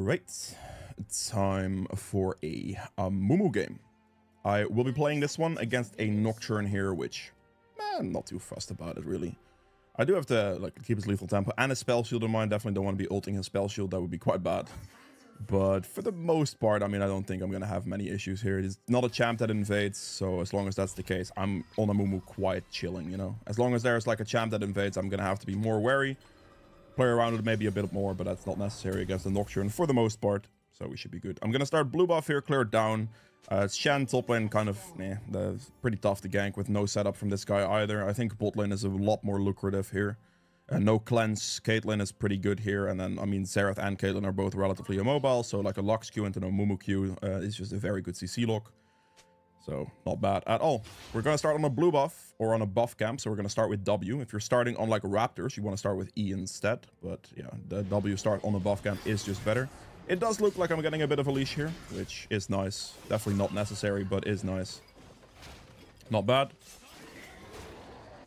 Alright, time for a Amumu game. I will be playing this one against a Nocturne here, which, I'm not too fussed about it, really. I do have to keep his lethal tempo and a spell shield in mind. Definitely don't want to be ulting his spell shield. That would be quite bad. But for the most part, I mean, I don't think I'm going to have many issues here. He's not a champ that invades, so as long as that's the case, I'm on Amumu quite chilling, you know. As long as there's like a champ that invades, I'm going to have to be more wary. Play around with it maybe a bit more, but that's not necessary against the Nocturne for the most part. So we should be good. I'm going to start blue buff here, clear it down. Shen top lane kind of, that's pretty tough to gank with no setup from this guy either. I think bot lane is a lot more lucrative here. No cleanse, Caitlyn is pretty good here. And then, I mean, Xerath and Caitlyn are both relatively immobile. So like a Lux Q into an Amumu Q is just a very good CC lock. So not bad at all. We're going to start on a blue buff or on a buff camp. So we're going to start with W. If you're starting on like Raptors, you want to start with E instead. But yeah, the W start on the buff camp is just better. It does look like I'm getting a bit of a leash here, which is nice. Definitely not necessary, but is nice. Not bad.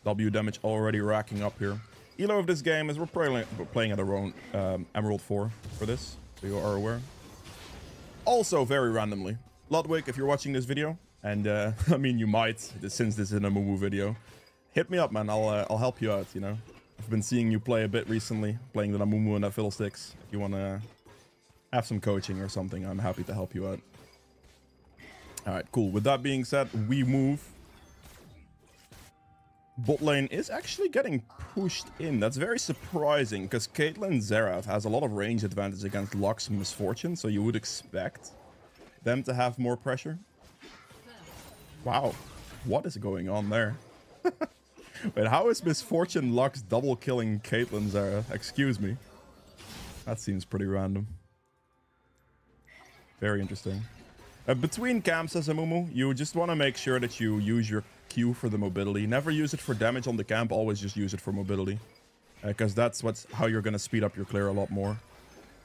W damage already racking up here. Elo of this game is we're playing at around Emerald 4 for this, so you are aware. Also, very randomly, Ludwig, if you're watching this video, and I mean you might, since this is an Amumu video, hit me up, man. I'll help you out. You know, I've been seeing you play a bit recently, playing the Amumu and the Fiddlesticks. If you wanna have some coaching or something, I'm happy to help you out. All right, cool. With that being said, we move. Bot lane is actually getting pushed in. That's very surprising because Caitlyn Xerath has a lot of range advantage against Lux and Misfortune, so you would expect them to have more pressure. Wow, what is going on there? Wait, how is Misfortune Lux double killing Caitlyn Xerath? Excuse me. That seems pretty random. Very interesting. Between camps as Amumu, you just want to make sure that you use your Q for the mobility. Never use it for damage on the camp, always just use it for mobility. Because that's how you're going to speed up your clear a lot more.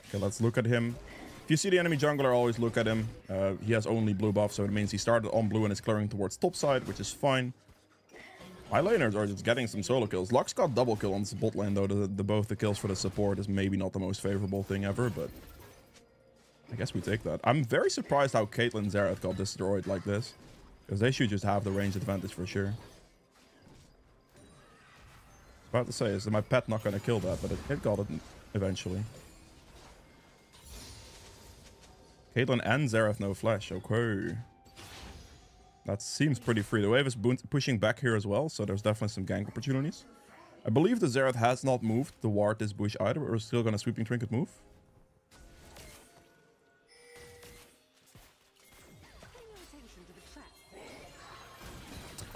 Okay, let's look at him. If you see the enemy jungler, always look at him. He has only blue buff, so it means he started on blue and is clearing towards top side, which is fine. My laners are just getting some solo kills. Lux got double kill on the bot lane, though. Both the kills for the support is maybe not the most favorable thing ever, but I guess we take that. I'm very surprised how Caitlyn Xerath got destroyed like this. Because they should just have the range advantage for sure. I was about to say, is my pet not going to kill that? But it got it eventually. Caitlyn and Xerath no flash. Okay. That seems pretty free. The wave is pushing back here as well. So there's definitely some gank opportunities. I believe the Xerath has not moved to ward this bush either. But we're still going to Sweeping Trinket move.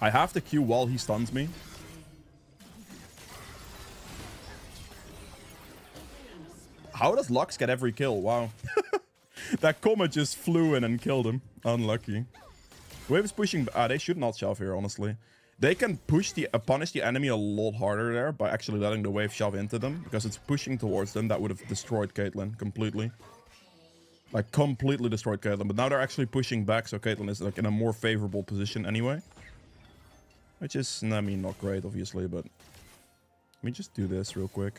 I have to Q while he stuns me. How does Lux get every kill? Wow. That Comet just flew in and killed him. Unlucky. Wave is pushing. They should not shove here, honestly. They can punish the enemy a lot harder there by actually letting the wave shove into them. Because it's pushing towards them. That would have destroyed Caitlyn completely. Like, completely destroyed Caitlyn. But now they're actually pushing back. So Caitlyn is like in a more favorable position anyway. Which is, I mean, not great, obviously, but let me just do this real quick.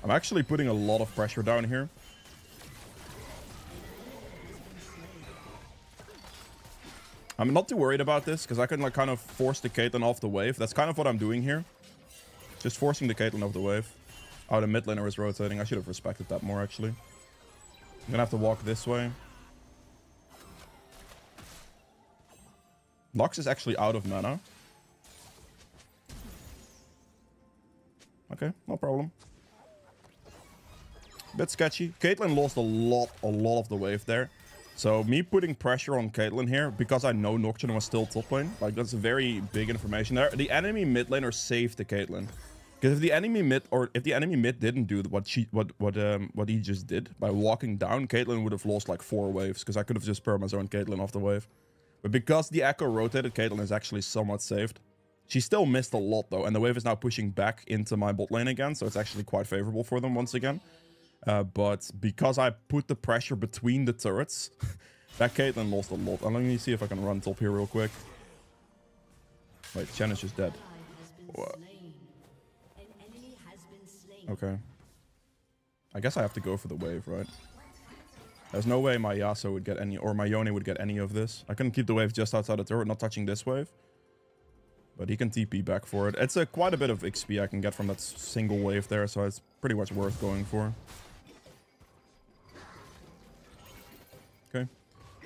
I'm actually putting a lot of pressure down here. I'm not too worried about this, because I can, like, kind of force the Caitlyn off the wave. That's kind of what I'm doing here. Just forcing the Caitlyn off the wave. Oh, the mid laner is rotating. I should have respected that more, actually. I'm gonna have to walk this way. Lux is actually out of mana. Okay, no problem. Bit sketchy. Caitlyn lost a lot of the wave there. So me putting pressure on Caitlyn here, because I know Nocturne was still top lane, like that's very big information there. The enemy mid laner saved the Caitlyn. Because if the enemy mid didn't do what he just did by walking down, Caitlyn would have lost like 4 waves, because I could have just perma-zoned Caitlyn off the wave. But because the Echo rotated, Caitlyn is actually somewhat saved. She still missed a lot, though. And the wave is now pushing back into my bot lane again. So it's actually quite favorable for them once again. But because I put the pressure between the turrets, that Caitlyn lost a lot. And let me see if I can run top here real quick. Wait, Chen is just dead. What? Okay. I guess I have to go for the wave, right? There's no way my Yasuo would get any, or my Yone would get any of this. I can keep the wave just outside the turret, not touching this wave. But he can TP back for it. It's quite a bit of XP I can get from that single wave there, so it's pretty much worth going for. Okay.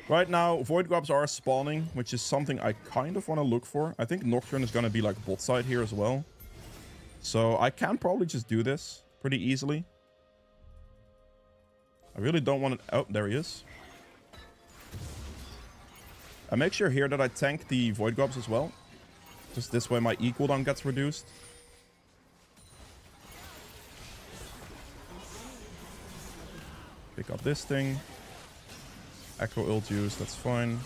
Right now, Void Grubs are spawning, which is something I kind of want to look for. I think Nocturne is going to be like bot side here as well. So I can probably just do this pretty easily. I really don't want to... Oh, there he is. I make sure here that I tank the Void Grubs as well. Just this way my E cooldown gets reduced. Pick up this thing. Echo ult use, that's fine.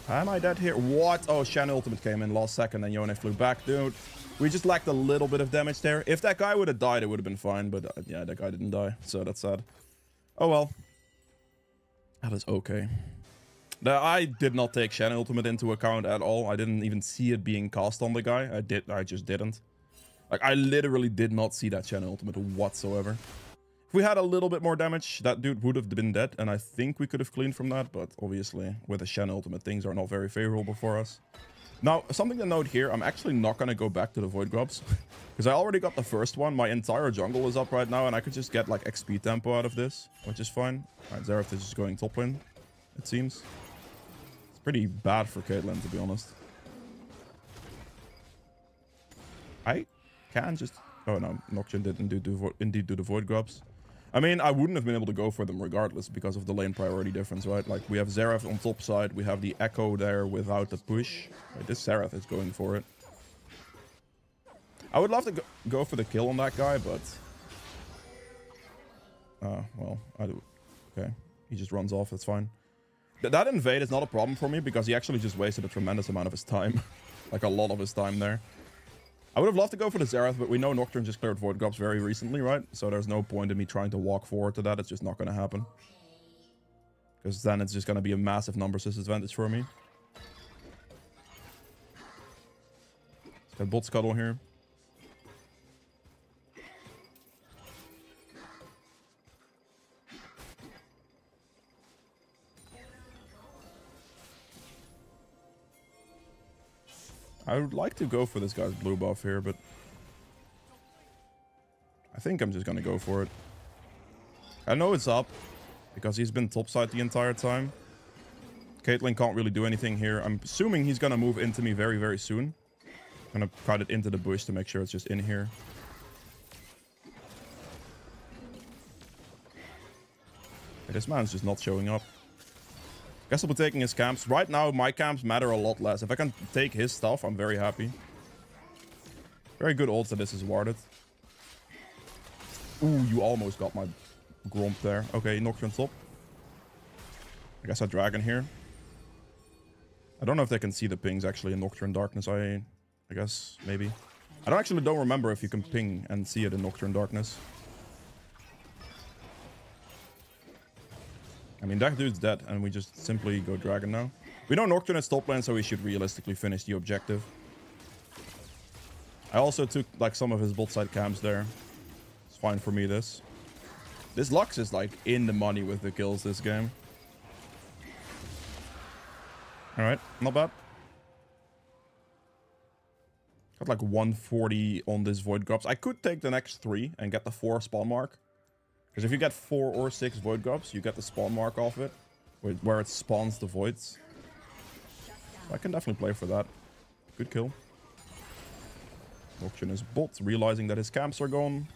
Am I dead here? What? Oh, Shen ultimate came in last second and Yone flew back. Dude, we just lacked a little bit of damage there. If that guy would have died, it would have been fine. But yeah, that guy didn't die. So that's sad. Oh, well. That is okay. I did not take Shen ultimate into account at all. I didn't even see it being cast on the guy. I just didn't. Like, I literally did not see that Shen ultimate whatsoever. If we had a little bit more damage, that dude would have been dead, and I think we could have cleaned from that, but obviously, with a Shen ultimate, things are not very favorable for us. Now, something to note here, I'm actually not going to go back to the Void Grubs, because I already got the first one. My entire jungle is up right now, and I could just get, like, XP tempo out of this, which is fine. Alright, Xerath is just going top lane, it seems. It's pretty bad for Caitlyn, to be honest. I can just... Oh, no, Nocturne didn't indeed do the Void Grubs. I mean, I wouldn't have been able to go for them regardless because of the lane priority difference, right? Like, we have Xerath on top side, we have the Echo there without the push. Right, this Xerath is going for it. I would love to go for the kill on that guy, but... well, I do... Okay, he just runs off, that's fine. That invade is not a problem for me because he actually just wasted a tremendous amount of his time. Like, a lot of his time there. I would have loved to go for the Xerath, but we know Nocturne just cleared Void Grubs very recently, right? So there's no point in me trying to walk forward to that. It's just not going to happen. Because then it's just going to be a massive numbers disadvantage for me. Let's get bot scuttle here. I would like to go for this guy's blue buff here, but I think I'm just gonna go for it. I know it's up because he's been topside the entire time. Caitlyn can't really do anything here. I'm assuming he's gonna move into me very, very soon. I'm gonna cut it into the bush to make sure it's just in here. Okay, this man's just not showing up. Guess I'll be taking his camps. Right now, my camps matter a lot less. If I can take his stuff, I'm very happy. Very good ult that this is warded. Ooh, you almost got my Gromp there. Okay, Nocturne top. I guess I Dragon here. I don't know if they can see the pings actually in Nocturne Darkness. I guess, maybe. I don't remember if you can ping and see it in Nocturne Darkness. I mean, that dude's dead, and we just simply go Dragon now. We know Nocturne is top lane, so we should realistically finish the objective. I also took, like, some of his bot side camps there. It's fine for me, this. This Lux is, like, in the money with the kills this game. Alright, not bad. Got, like, 140 on this Void Grubs. I could take the next 3 and get the 4 spawn mark. Because if you get 4 or 6 Void Grubs, you get the spawn mark off it, where it spawns the Voids. I can definitely play for that. Good kill. Nocturne is bot, realizing that his camps are gone.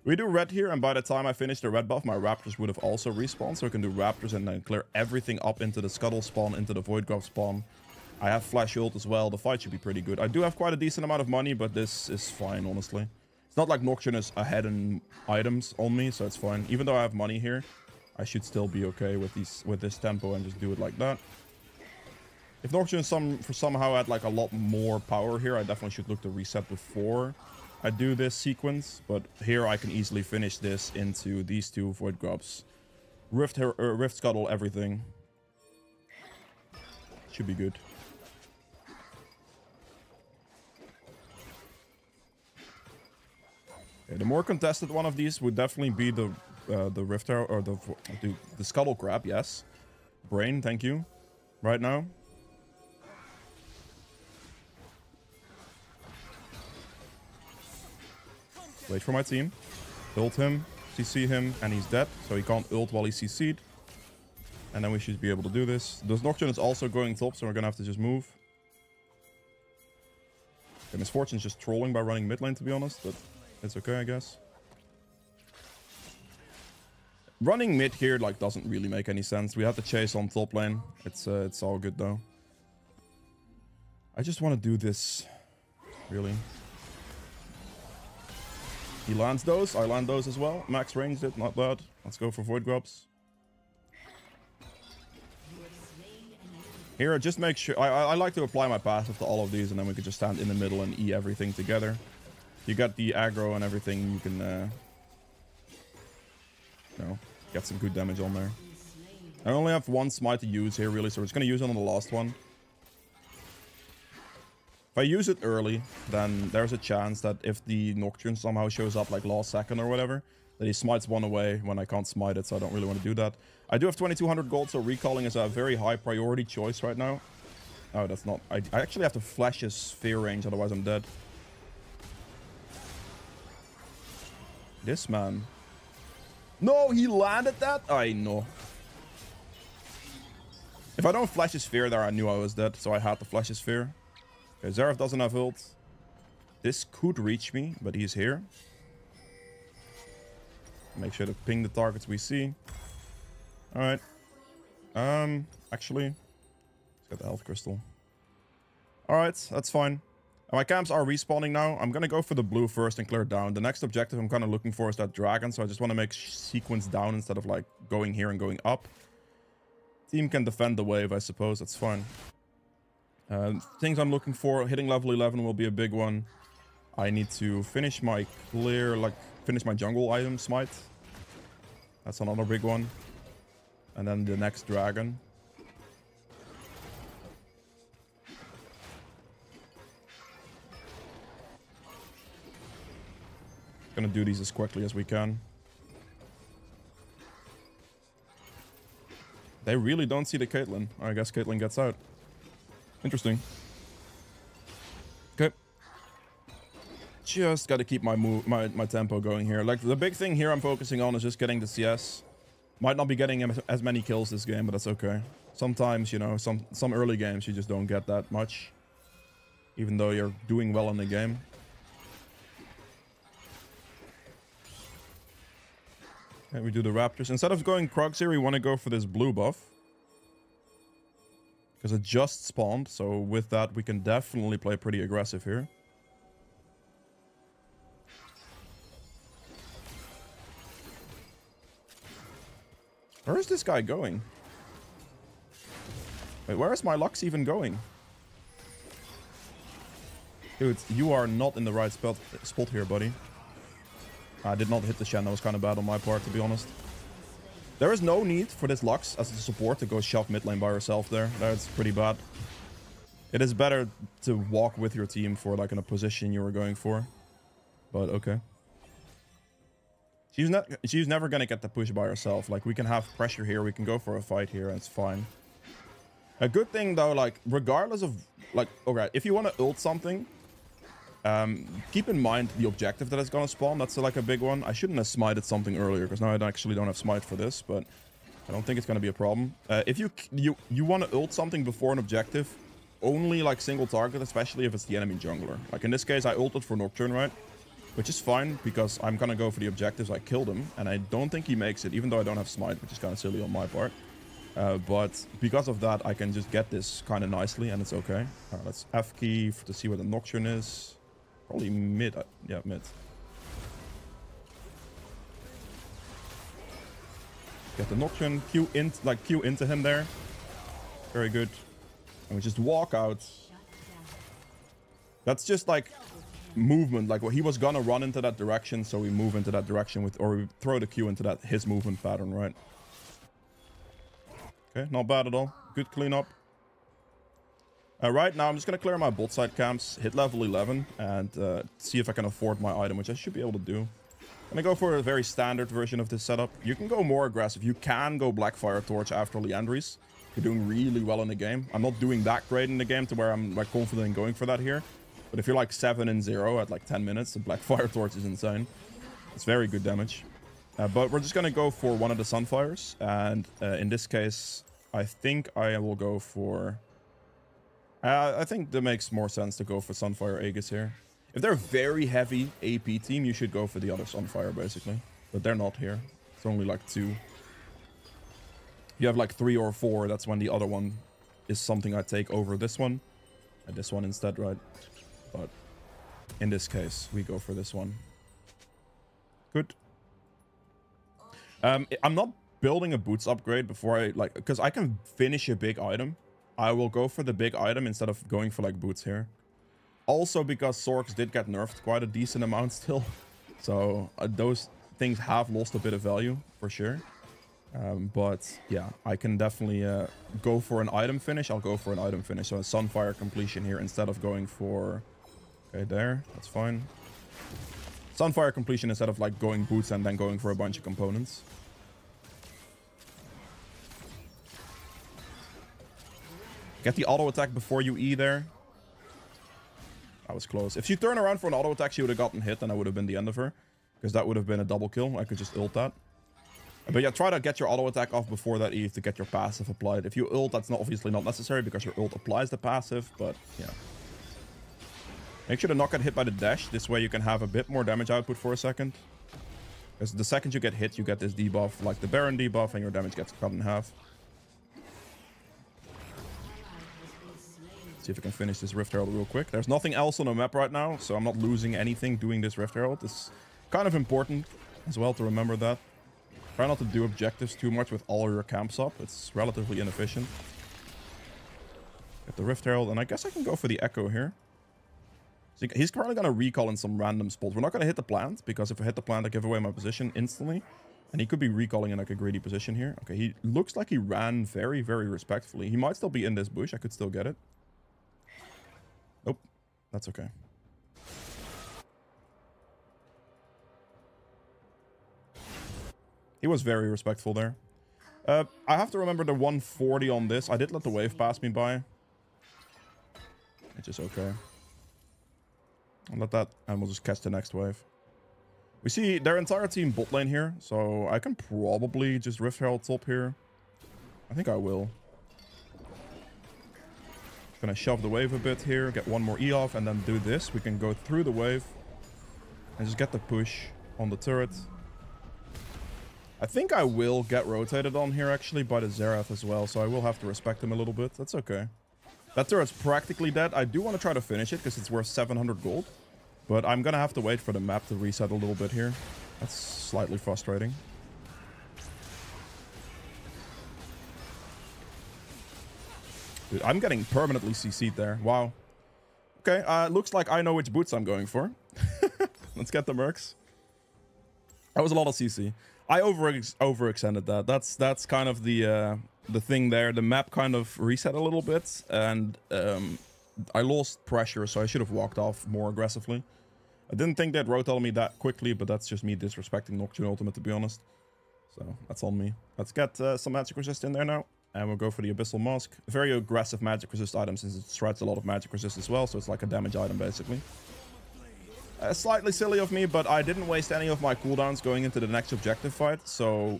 We do red here, and by the time I finish the red buff, my Raptors would have also respawned, so I can do Raptors and then clear everything up into the Scuttle spawn, into the Void Grub spawn. I have Flash ult as well. The fight should be pretty good. I do have quite a decent amount of money, but this is fine, honestly. It's not like Nocturne is ahead in items on me, so it's fine. Even though I have money here, I should still be okay with this tempo and just do it like that. If Nocturne somehow had like a lot more power here, I definitely should look to reset before I do this sequence. But here I can easily finish this into these 2 Void Grubs. Rift Scuttle, everything. Should be good. Okay, the more contested one of these would definitely be the Rift Arrow, or the Scuttle Crab, yes. Brain, thank you. Right now. Wait for my team. Ult him, CC him, and he's dead. So he can't ult while he's CC'd. And then we should be able to do this. This Nocturne is also going top, so we're gonna have to just move. Okay, Misfortune's just trolling by running mid lane, to be honest, but it's okay, I guess. Running mid here, like, doesn't really make any sense. We have to chase on top lane. It's all good, though. I just want to do this, really. He lands those. I land those as well. Max ranged it, not bad. Let's go for Void Grubs. Here, just make sure... I like to apply my passive to all of these, and then we can just stand in the middle and E everything together. You got the aggro and everything, you can... you know, get some good damage on there. I only have one smite to use here, really, so we're just going to use it on the last one. If I use it early, then there's a chance that if the Nocturne somehow shows up like last second or whatever, that he smites one away when I can't smite it, so I don't really want to do that. I do have 2200 gold, so recalling is a very high priority choice right now. Oh, that's not... I actually have to flash his sphere range, otherwise I'm dead. This man... No, he landed that? I know. If I don't flash his sphere there, I knew I was dead, so I had to flash his sphere. Okay, Xerath doesn't have ult. This could reach me, but he's here. Make sure to ping the targets we see. Alright. Actually, let's get the health crystal. Alright, that's fine. My camps are respawning now. I'm gonna go for the blue first and clear it down. The next objective I'm kind of looking for is that dragon, so I just want to make sequence down instead of like going here and going up. Team can defend the wave, I suppose. That's fine. Things I'm looking for, hitting level 11 will be a big one. I need to finish my clear, like, finish my jungle item smite. That's another big one. And then the next dragon. Gonna do these as quickly as we can. They really don't see the Caitlyn. I guess Caitlyn gets out. Interesting. Okay. Just got to keep my tempo going here. Like, the big thing here I'm focusing on is just getting the CS. Might not be getting as many kills this game, but that's okay. Sometimes, you know, some early games you just don't get that much. Even though you're doing well in the game. Okay, we do the Raptors. Instead of going Krugs here, we want to go for this blue buff. Because it just spawned, so with that we can definitely play pretty aggressive here. Where is this guy going? Wait, where is my Lux even going? Dude, you are not in the right spot here, buddy. I did not hit the Shen, that was kind of bad on my part, to be honest. There is no need for this Lux as a support to go shove mid lane by herself there. That's pretty bad. It is better to walk with your team for like in a position you were going for. But okay. She's never gonna get the push by herself. Like, we can have pressure here, we can go for a fight here, and it's fine. A good thing though, like, regardless of like, okay, if you want to ult something, keep in mind the objective that is going to spawn. That's like a big one. I shouldn't have smited something earlier because now I actually don't have smite for this, but I don't think it's going to be a problem. If you want to ult something before an objective, only like single target, especially if it's the enemy jungler. Like in this case, I ulted for Nocturne, right? Which is fine because I'm going to go for the objectives. I killed him and I don't think he makes it, even though I don't have smite, which is kind of silly on my part. But because of that, I can just get this kind of nicely and it's okay. Let's F key to see where the Nocturne is. Probably mid. Yeah, mid. Get the Nocturne, Q into him there. Very good. And we just walk out. That's just like movement. Like, well, he was gonna run into that direction, so we move into that direction with, or we throw the Q into that his movement pattern, right? Okay, not bad at all. Good cleanup. Right now, I'm just going to clear my bot side camps, hit level 11, and see if I can afford my item, which I should be able to do. Gonna go for a very standard version of this setup. You can go more aggressive. You can go Blackfire Torch after Liandry's. You're doing really well in the game. I'm not doing that great in the game to where I'm like confident in going for that here. But if you're like 7-0 at like 10 minutes, the Blackfire Torch is insane. It's very good damage. But we're just gonna go for one of the Sunfires. And in this case, I think I will go for... I think that makes more sense to go for Sunfire Aegis here. If they're a very heavy AP team, you should go for the other Sunfire, basically. But they're not here. It's only like 2. If you have like 3 or 4, that's when the other one is something I take over this one. And this one instead, right? But in this case, we go for this one. Good. I'm not building a boots upgrade before I, like... Because I can finish a big item. I will go for the big item instead of going for like boots here. Also because Sorks did get nerfed quite a decent amount still. So those things have lost a bit of value for sure. But yeah, I can definitely go for an item finish. I'll go for an item finish. So a Sunfire completion here instead of going for... Okay, there. That's fine. Sunfire completion instead of like going boots and then going for a bunch of components. Get the auto attack before you E there. That was close. If she turned around for an auto attack, she would have gotten hit and that would have been the end of her. Because that would have been a double kill. I could just ult that. But yeah, try to get your auto attack off before that Eve to get your passive applied. If you ult, that's not obviously not necessary because your ult applies the passive, but yeah. Make sure to not get hit by the dash. This way you can have a bit more damage output for a second. Because the second you get hit, you get this debuff, like the Baron debuff, and your damage gets cut in half. See if I can finish this Rift Herald real quick. There's nothing else on the map right now, so I'm not losing anything doing this Rift Herald. It's kind of important as well to remember that. Try not to do objectives too much with all your camps up. It's relatively inefficient. Get the Rift Herald, and I guess I can go for the Echo here. So he's currently going to recall in some random spots. We're not going to hit the plant, because if I hit the plant, I give away my position instantly. And he could be recalling in like a greedy position here. Okay, he looks like he ran very, very respectfully. He might still be in this bush. I could still get it. Nope. That's okay. He was very respectful there. I have to remember the 140 on this. I did let the wave pass me by. Which is okay. I'll let that, and we'll just catch the next wave. We see their entire team bot lane here, so I can probably just Rift Herald top here. I think I will. Gonna shove the wave a bit here, get one more E off, and then do this. We can go through the wave and just get the push on the turret. I think I will get rotated on here actually by the Xerath as well, so I will have to respect him a little bit. That's okay. That turret's practically dead. I do want to try to finish it because it's worth 700 gold. But I'm gonna have to wait for the map to reset a little bit here. That's slightly frustrating. Dude, I'm getting permanently CC'd there. Wow. Okay, looks like I know which boots I'm going for. Let's get the mercs. That was a lot of CC. I overextended that. That's kind of the thing there. The map kind of reset a little bit, and I lost pressure, so I should have walked off more aggressively. I didn't think they'd rotate me that quickly, but that's just me disrespecting Nocturne Ultimate, to be honest. So that's on me. Let's get some magic resist in there now. And we'll go for the Abyssal Mask. A very aggressive magic resist item since it shreds a lot of magic resist as well. So it's like a damage item, basically. Slightly silly of me, but I didn't waste any of my cooldowns going into the next objective fight. So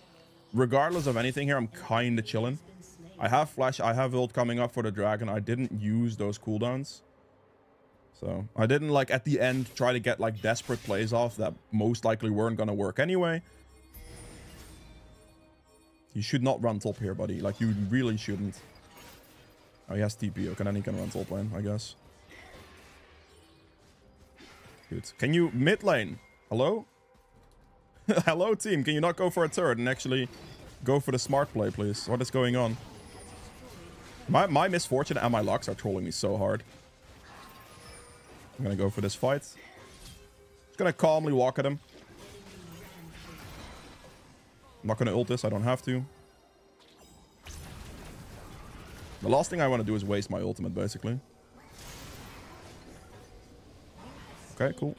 regardless of anything here, I'm kind of chilling. I have flash, I have ult coming up for the dragon. I didn't use those cooldowns. So I didn't like at the end try to get like desperate plays off that most likely weren't going to work anyway. You should not run top here, buddy. Like, you really shouldn't. Oh, he has TP. Okay, then he can run top lane, I guess. Good. Can you mid lane? Hello? Hello, team. Can you not go for a turret and actually go for the smart play, please? What is going on? My misfortune and my Lux are trolling me so hard. I'm gonna go for this fight. Just gonna calmly walk at him. I'm not gonna ult this, I don't have to. The last thing I want to do is waste my ultimate, basically. Okay, cool.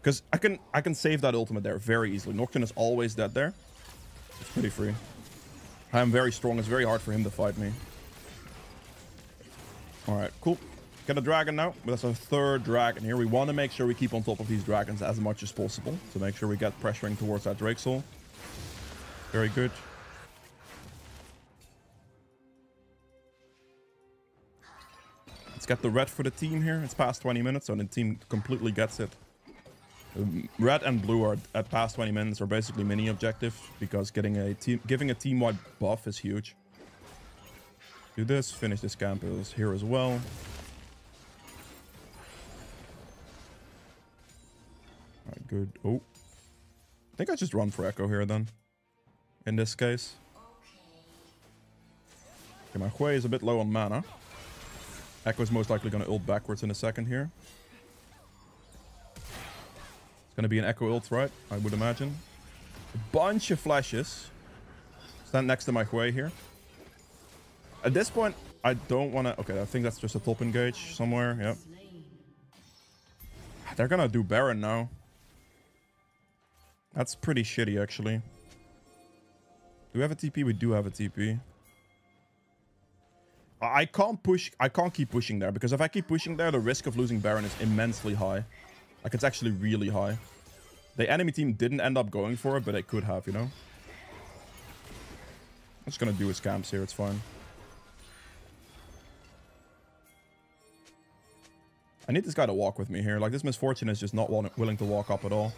Because I can save that ultimate there very easily. Nocturne is always dead there. It's pretty free. I am very strong. It's very hard for him to fight me. Alright, cool. Get a dragon now. That's our third dragon here. We want to make sure we keep on top of these dragons as much as possible. To make sure we get pressuring towards that Drake Soul. Very good. Let's get the red for the team here. It's past 20 minutes, so the team completely gets it. Red and blue are at past 20 minutes are basically mini objective because giving a team-wide buff is huge. Do this, finish this camp here as well. Alright, good. Oh. I think I just run for Echo here then. In this case. Okay, my Hui is a bit low on mana. Echo is most likely going to ult backwards in a second here. It's going to be an Echo ult, right? I would imagine. A bunch of flashes. Stand next to my Hui here. At this point, I don't want to... Okay, I think that's just a top engage somewhere. Yep. They're going to do Baron now. That's pretty shitty, actually. Do we have a TP? We do have a TP. I can't push... I can't keep pushing there, because if I keep pushing there, the risk of losing Baron is immensely high. Like, it's actually really high. The enemy team didn't end up going for it, but they could have, you know? I'm just gonna do his camps here, it's fine. I need this guy to walk with me here. Like, this Misfortune is just not willing to walk up at all.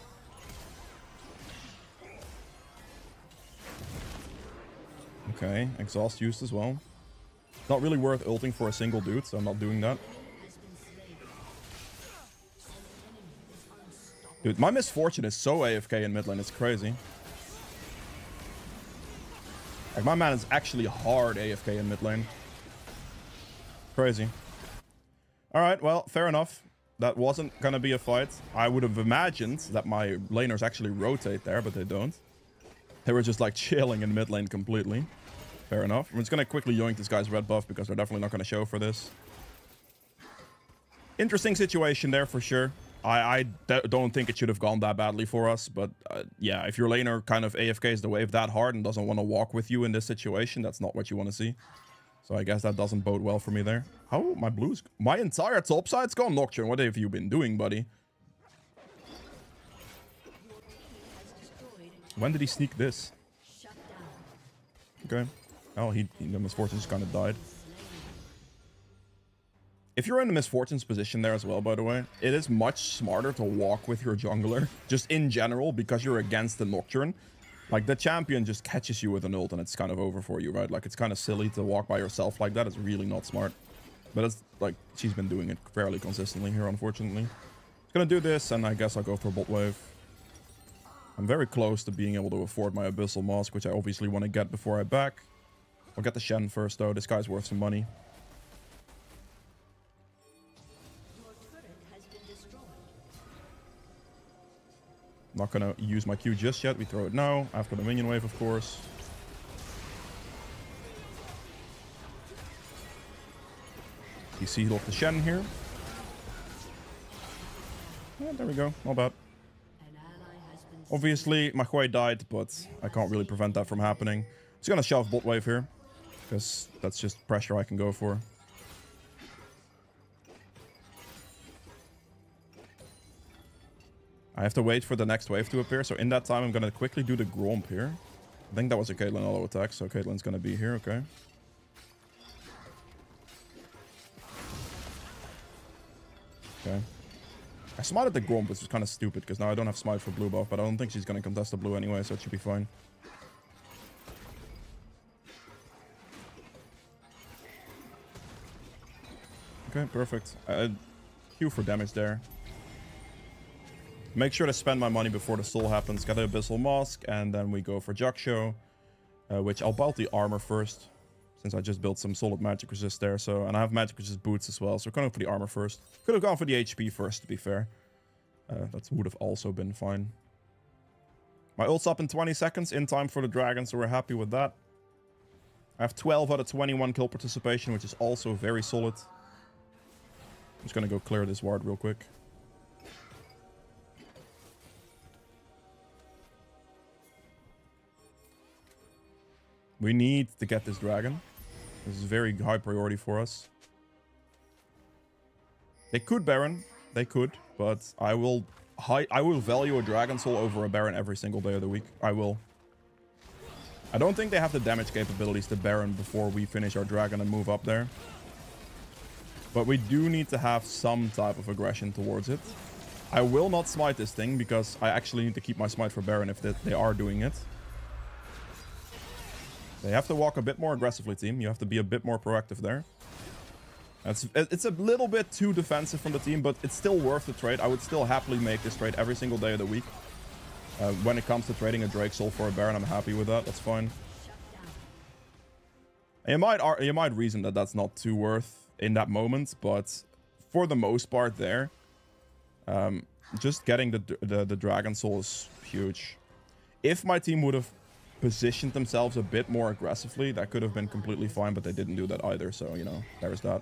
Okay, exhaust used as well. Not really worth ulting for a single dude, so I'm not doing that. Dude, my Misfortune is so AFK in mid lane, it's crazy. Like, my man is actually hard AFK in mid lane. Crazy. Alright, well, fair enough. That wasn't gonna be a fight. I would have imagined that my laners actually rotate there, but they don't. They were just, like, chilling in mid lane completely. Fair enough. I'm just gonna quickly yoink this guy's red buff, because they're definitely not gonna show for this. Interesting situation there, for sure. I don't think it should have gone that badly for us, but yeah, if your laner kind of AFKs the wave that hard and doesn't want to walk with you in this situation, that's not what you want to see. So I guess that doesn't bode well for me there. Oh, my blues. My entire top side's gone. Nocturne, what have you been doing, buddy? When did he sneak this? Okay. Oh, the Misfortune just kind of died. If you're in the Misfortune's position there as well, by the way, it is much smarter to walk with your jungler, just in general, because you're against the Nocturne. Like, the champion just catches you with an ult and it's kind of over for you, right? Like, it's kind of silly to walk by yourself like that. It's really not smart. But it's, like, she's been doing it fairly consistently here, unfortunately. Just gonna do this, and I guess I'll go for a bot wave. I'm very close to being able to afford my Abyssal Mask, which I obviously want to get before I back. I'll get the Shen first, though. This guy's worth some money. Not gonna use my Q just yet. We throw it now, after the minion wave, of course. You see off the Shen here. Yeah, there we go. Not bad. Obviously, my Hui died, but I can't really prevent that from happening. I'm just gonna shove bot wave here, because that's just pressure I can go for. I have to wait for the next wave to appear, so in that time I'm gonna quickly do the Gromp here. I think that was a Caitlyn auto attack, so Caitlyn's gonna be here, okay. Okay. I smited the Gromp, which was kind of stupid, because now I don't have smite for blue buff, but I don't think she's gonna contest the blue anyway, so it should be fine. Okay, perfect. Q for damage there. Make sure to spend my money before the soul happens. Get the Abyssal Mask, and then we go for Jaksho, which I'll build the armor first, since I just built some solid magic resist there. So, and I have magic resist boots as well, so we're going for the armor first. Could have gone for the HP first, to be fair. That would have also been fine. My ult's up in 20 seconds, in time for the dragon, so we're happy with that. I have 12 out of 21 kill participation, which is also very solid. I'm just going to go clear this ward real quick. We need to get this dragon. This is very high priority for us. They could Baron. They could, but I will value a Dragon Soul over a Baron every single day of the week. I will. I don't think they have the damage capabilities to Baron before we finish our Dragon and move up there. But we do need to have some type of aggression towards it. I will not smite this thing because I actually need to keep my smite for Baron if they are doing it. They have to walk a bit more aggressively, team. You have to be a bit more proactive there. It's a little bit too defensive from the team, but it's still worth the trade. I would still happily make this trade every single day of the week. When it comes to trading a Drake Soul for a Baron, I'm happy with that. That's fine. And you might reason that that's not too worth in that moment, but for the most part there, just getting the Dragon Soul is huge. If my team would have positioned themselves a bit more aggressively, that could have been completely fine, but they didn't do that either, so, you know, there's that.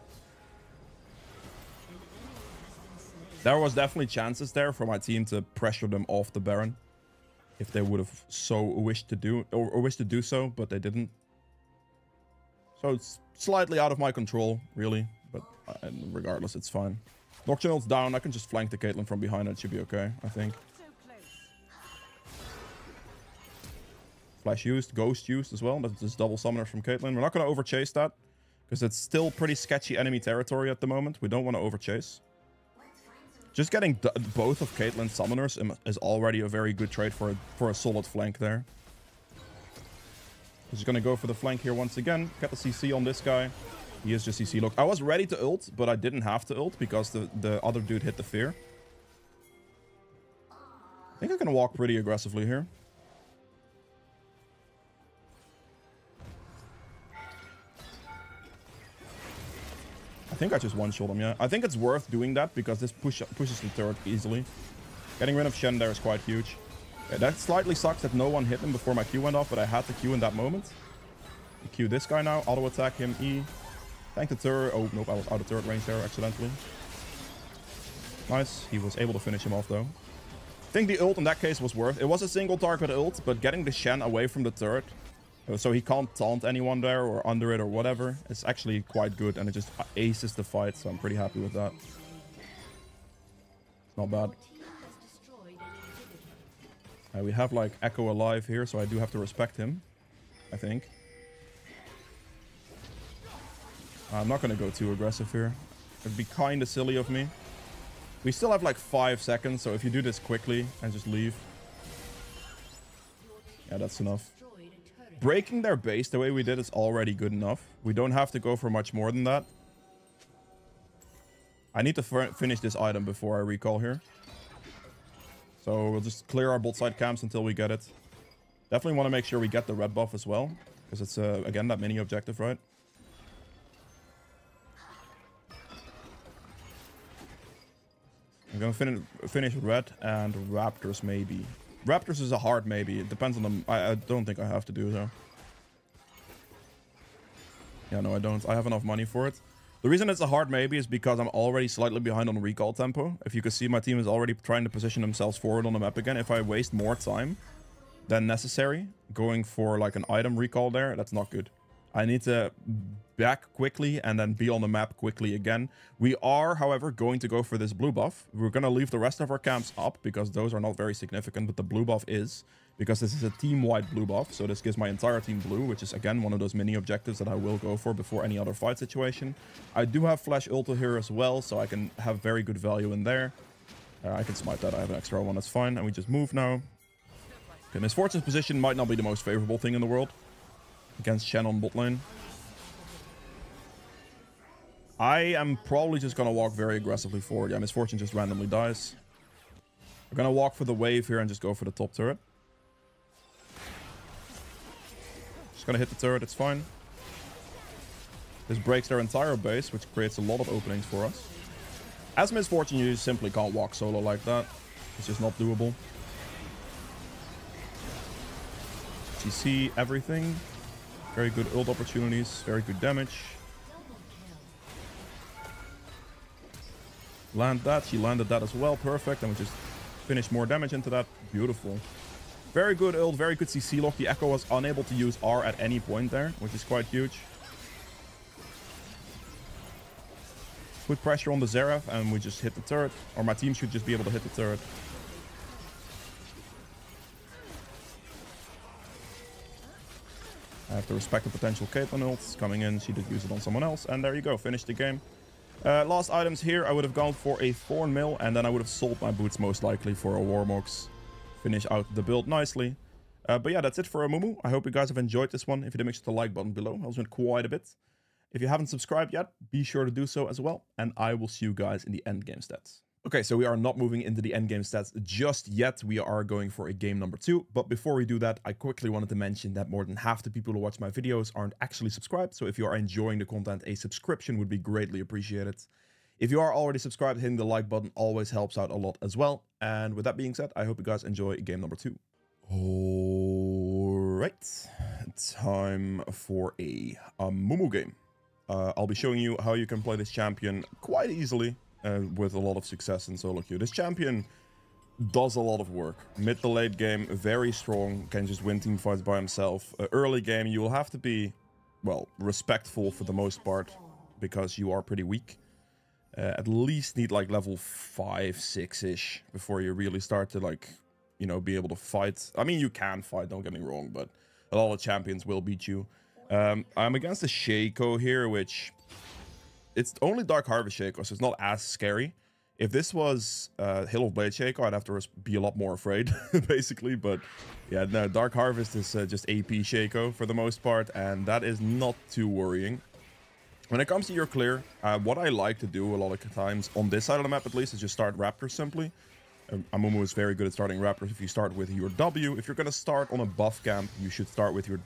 There was definitely chances there for my team to pressure them off the Baron if they would have so wished to do so, but they didn't. So it's slightly out of my control, really, but regardless, it's fine. Nocturnal's down. I can just flank the Caitlyn from behind. It should be okay, I think. Flash used, Ghost used as well. That's just double summoners from Caitlyn. We're not going to overchase that because it's still pretty sketchy enemy territory at the moment. We don't want to overchase. Just getting both of Caitlyn's summoners is already a very good trade for a solid flank there. Just going to go for the flank here once again. Get the CC on this guy. He is just CC. Look, I was ready to ult, but I didn't have to ult because the other dude hit the fear. I think I can walk pretty aggressively here. I think I just one-shot him, yeah. I think it's worth doing that because this pushes the turret easily. Getting rid of Shen there is quite huge. Yeah, that slightly sucks that no one hit him before my Q went off, but I had to Q in that moment. I Q this guy now, auto-attack him, E. Tank the turret. Oh, nope, I was out of turret range there accidentally. Nice. He was able to finish him off, though. I think the ult in that case was worth. It was a single target ult, but getting the Shen away from the turret, so he can't taunt anyone there or under it or whatever, it's actually quite good, and it just aces the fight, so I'm pretty happy with that. It's not bad. We have like Echo alive here, so I do have to respect him, I think. I'm not going to go too aggressive here. It'd be kind of silly of me. We still have like 5 seconds, so if you do this quickly and just leave. Yeah, that's enough. Breaking their base the way we did is already good enough. We don't have to go for much more than that. I need to finish this item before I recall here. So we'll just clear our bot side camps until we get it. Definitely want to make sure we get the red buff as well. Because it's, again, that mini objective, right? I'm going to finish red and Raptors maybe. Raptors is a hard maybe. It depends on them. I don't think I have to do so. Yeah, no, I don't. I have enough money for it. The reason it's a hard maybe is because I'm already slightly behind on recall tempo. If you can see, my team is already trying to position themselves forward on the map again. If I waste more time than necessary going for like an item recall there, that's not good. I need to back quickly and then be on the map quickly again. We are, however, going to go for this blue buff. We're going to leave the rest of our camps up because those are not very significant, but the blue buff is, because this is a team-wide blue buff. So this gives my entire team blue, which is, again, one of those mini objectives that I will go for before any other fight situation. I do have Flash Ulti here as well, so I can have very good value in there. I can smite that. I have an extra one. That's fine. And we just move now. Okay, Misfortune's position might not be the most favorable thing in the world against Shen on bot lane. I am probably just going to walk very aggressively forward. Yeah, Misfortune just randomly dies. We're going to walk for the wave here and just go for the top turret. Just going to hit the turret. It's fine. This breaks their entire base, which creates a lot of openings for us. As Misfortune, you simply can't walk solo like that. It's just not doable. GC, everything. Very good ult opportunities. Very good damage. Land that. She landed that as well. Perfect. And we just finish more damage into that. Beautiful. Very good ult, very good CC lock. The Echo was unable to use R at any point there, which is quite huge. Put pressure on the Xerath, and we just hit the turret. Or my team should just be able to hit the turret. I have to respect the potential Caitlyn ults coming in. She did use it on someone else. And there you go. Finish the game. Last items here. I would have gone for a Thorn Mill. And then I would have sold my boots most likely for a Warmox. Finish out the build nicely. But yeah, that's it for Amumu. I hope you guys have enjoyed this one. If you did, make sure to like button below. I was doing quite a bit. If you haven't subscribed yet, be sure to do so as well. And I will see you guys in the endgame stats. Okay, so we are not moving into the endgame stats just yet. We are going for a game number 2. But before we do that, I quickly wanted to mention that more than half the people who watch my videos aren't actually subscribed. So if you are enjoying the content, a subscription would be greatly appreciated. If you are already subscribed, hitting the like button always helps out a lot as well. And with that being said, I hope you guys enjoy game number 2. Alright, time for a Amumu game. I'll be showing you how you can play this champion quite easily. With a lot of success in solo queue. This champion does a lot of work. Mid to late game, very strong, can just win team fights by himself. Early game, you will have to be, well, respectful for the most part, because you are pretty weak. At least need like level 5, 6-ish before you really start to like, you know, be able to fight. I mean, you can fight, don't get me wrong, but a lot of champions will beat you. I'm against the Shaco here, which... It's only Dark Harvest Shaco, so it's not as scary. If this was Hill of Blade Shaco, I'd have to be a lot more afraid, basically. But yeah, no, Dark Harvest is just AP Shaco for the most part, and that is not too worrying. When it comes to your clear, what I like to do a lot of times, on this side of the map at least, is just start Raptors simply. Amumu is very good at starting Raptors if you start with your W. If you're going to start on a buff camp, you should start with your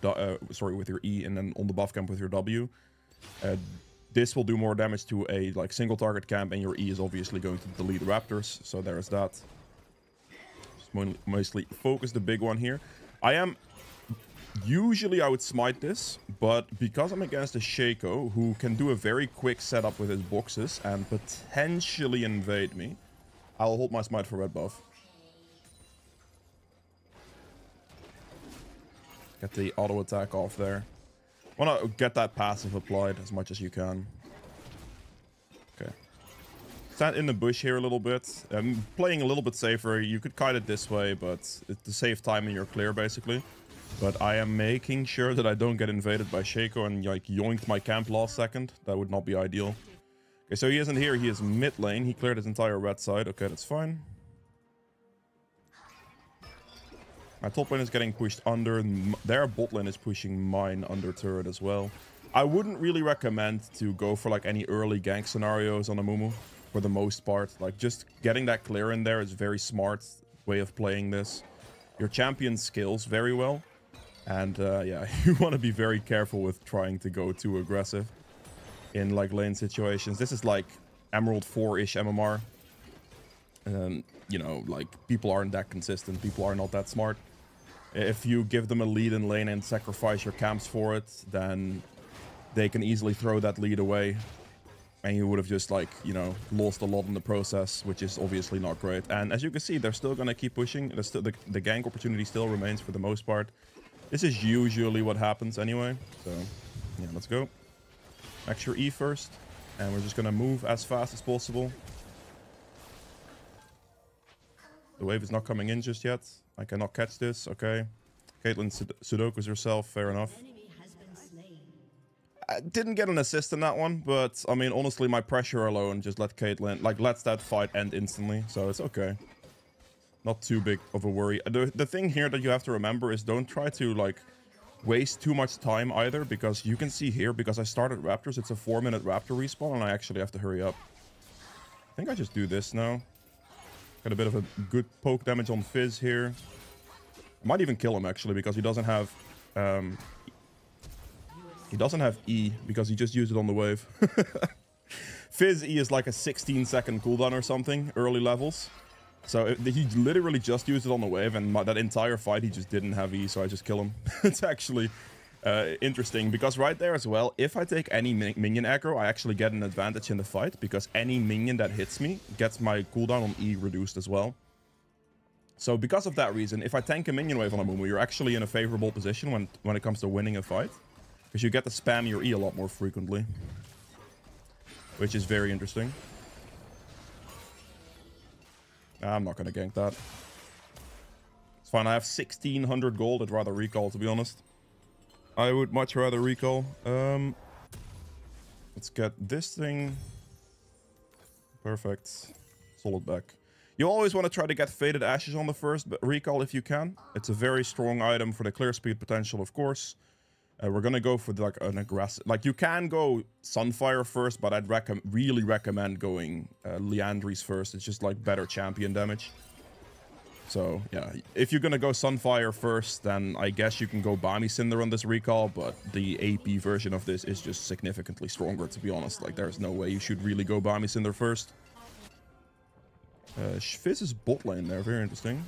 with your E, and then on the buff camp with your W. This will do more damage to a like single target camp, and your E is obviously going to delete Raptors. So there's that. Just mostly focus the big one here. Usually I would smite this, but because I'm against a Shaco who can do a very quick setup with his boxes and potentially invade me, I'll hold my smite for red buff. Get the auto attack off there. Want to get that passive applied as much as you can. Okay. Stand in the bush here a little bit. I'm playing a little bit safer. You could kite it this way, but it's to save time in your clear, basically. But I am making sure that I don't get invaded by Shaco and like yoinked my camp last second. That would not be ideal. Okay, so he isn't here. He is mid lane. He cleared his entire red side. Okay, that's fine. My top lane is getting pushed under. Their bot lane is pushing mine under turret as well. I wouldn't really recommend to go for like any early gank scenarios on Amumu for the most part. Like just getting that clear in there is a very smart way of playing this. Your champion scales very well. And yeah, you want to be very careful with trying to go too aggressive in like lane situations. This is like Emerald 4-ish MMR. You know, like people aren't that consistent. People are not that smart. If you give them a lead in lane and sacrifice your camps for it, then they can easily throw that lead away. And you would have just like, you know, lost a lot in the process, which is obviously not great. And as you can see, they're still going to keep pushing. The gank opportunity still remains for the most part. This is usually what happens anyway. So yeah, let's go. Max your E first. And we're just going to move as fast as possible. The wave is not coming in just yet. I cannot catch this. Okay. Caitlyn Sudoku's herself. Fair enough. I didn't get an assist in that one, but I mean, honestly, my pressure alone just let Caitlyn, like, lets that fight end instantly. So it's okay. Not too big of a worry. The thing here that you have to remember is don't try to, like, waste too much time either, because you can see here, because I started Raptors, it's a 4-minute Raptor respawn, and I actually have to hurry up. I think I just do this now. Got a bit of a good poke damage on Fizz here. I might even kill him actually, because he doesn't have E, because he just used it on the wave. Fizz E is like a 16-second cooldown or something, early levels. So he literally just used it on the wave, and that entire fight he just didn't have E, so I just kill him. It's actually interesting, because right there as well, if I take any minion aggro, I actually get an advantage in the fight, because any minion that hits me gets my cooldown on E reduced as well. So because of that reason, if I tank a minion wave on Amumu, you're actually in a favorable position when it comes to winning a fight. Because you get to spam your E a lot more frequently. Which is very interesting. I'm not going to gank that. It's fine, I have 1600 gold. I'd rather recall, to be honest. I would much rather recall. Let's get this thing. Perfect. Solid back. You always want to try to get Faded Ashes on the first, but recall if you can. It's a very strong item for the clear speed potential, of course. We're gonna go for like an aggressive... Like, you can go Sunfire first, but I'd really recommend going Liandry's first. It's just like better champion damage. So, yeah. If you're gonna go Sunfire first, then I guess you can go Bami Cinder on this recall, but the AP version of this is just significantly stronger, to be honest. Like, there's no way you should really go Bami Cinder first. Fizz is bot lane there, very interesting.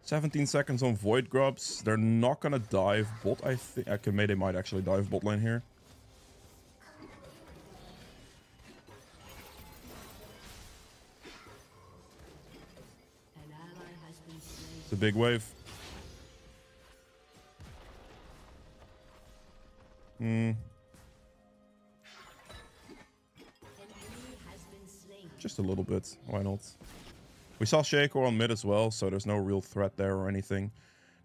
17 seconds on Void Grubs. They're not gonna dive bot, I think. Okay, maybe they might actually dive bot lane here. It's a big wave. Just a little bit. Why not? We saw Shaco on mid as well, so there's no real threat there or anything.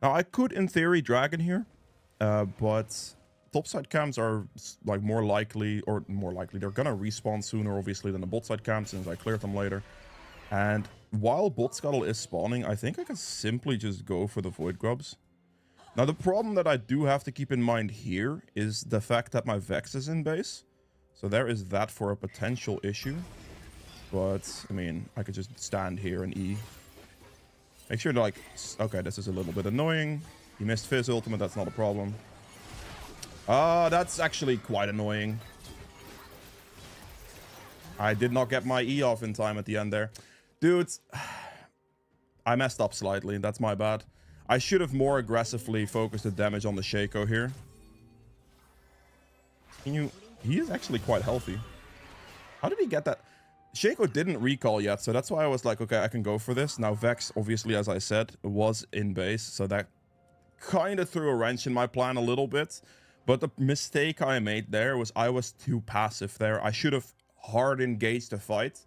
Now, I could, in theory, Dragon here, but topside camps are like more likely, they're gonna respawn sooner, obviously, than the bot side camps, since I cleared them later. And while bot scuttle is spawning, I think I can simply just go for the Void Grubs. Now, the problem that I do have to keep in mind here is the fact that my Vex is in base. So there is that for a potential issue. But, I mean, I could just stand here and E. Make sure to, like... Okay, this is a little bit annoying. He missed Fizz ultimate, that's not a problem. That's actually quite annoying. I did not get my E off in time at the end there. Dude, I messed up slightly. That's my bad. I should have more aggressively focused the damage on the Shaco here. He is actually quite healthy. How did he get that? Shaco didn't recall yet, so that's why I was like, okay, I can go for this. Now, Vex, obviously, as I said, was in base, so that kind of threw a wrench in my plan a little bit. But the mistake I made there was I was too passive there. I should have hard engaged the fight,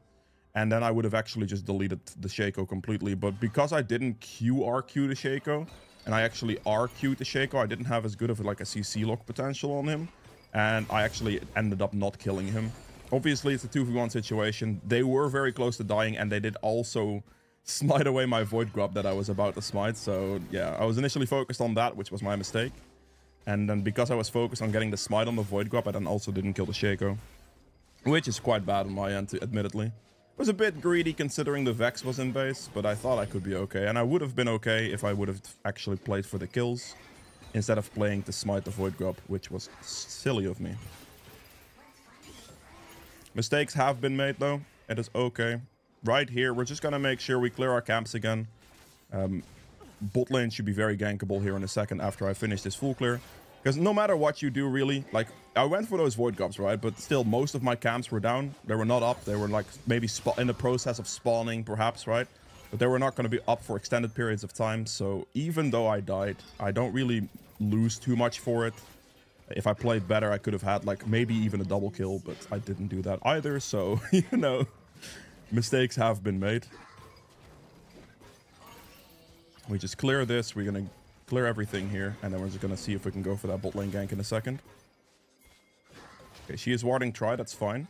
and then I would have actually just deleted the Shaco completely. But because I didn't QRQ the Shaco, and I actually RQ'd the Shaco, I didn't have as good of like a CC lock potential on him, and I actually ended up not killing him. Obviously, it's a 2v1 situation. They were very close to dying, and they did also smite away my Void Grub that I was about to smite. So, yeah, I was initially focused on that, which was my mistake. And then because I was focused on getting the smite on the Void Grub, I then also didn't kill the Shaco. Which is quite bad on my end, admittedly. It was a bit greedy considering the Vex was in base, but I thought I could be okay. And I would have been okay if I would have actually played for the kills, instead of playing to smite the Void Grub, which was silly of me. Mistakes have been made, though. It is okay. Right here, we're just going to make sure we clear our camps again. Bot lane should be very gankable here in a second after I finish this full clear. Because no matter what you do, really, like, I went for those Void Grubs, right? But still, most of my camps were down. They were not up. They were, like, maybe in the process of spawning, perhaps, right? But they were not going to be up for extended periods of time. So even though I died, I don't really lose too much for it. If I played better, I could have had, like, maybe even a double kill, but I didn't do that either, so, you know, mistakes have been made. We just clear this, we're gonna clear everything here, and then we're just gonna see if we can go for that bot lane gank in a second. Okay, she is warding Try, that's fine.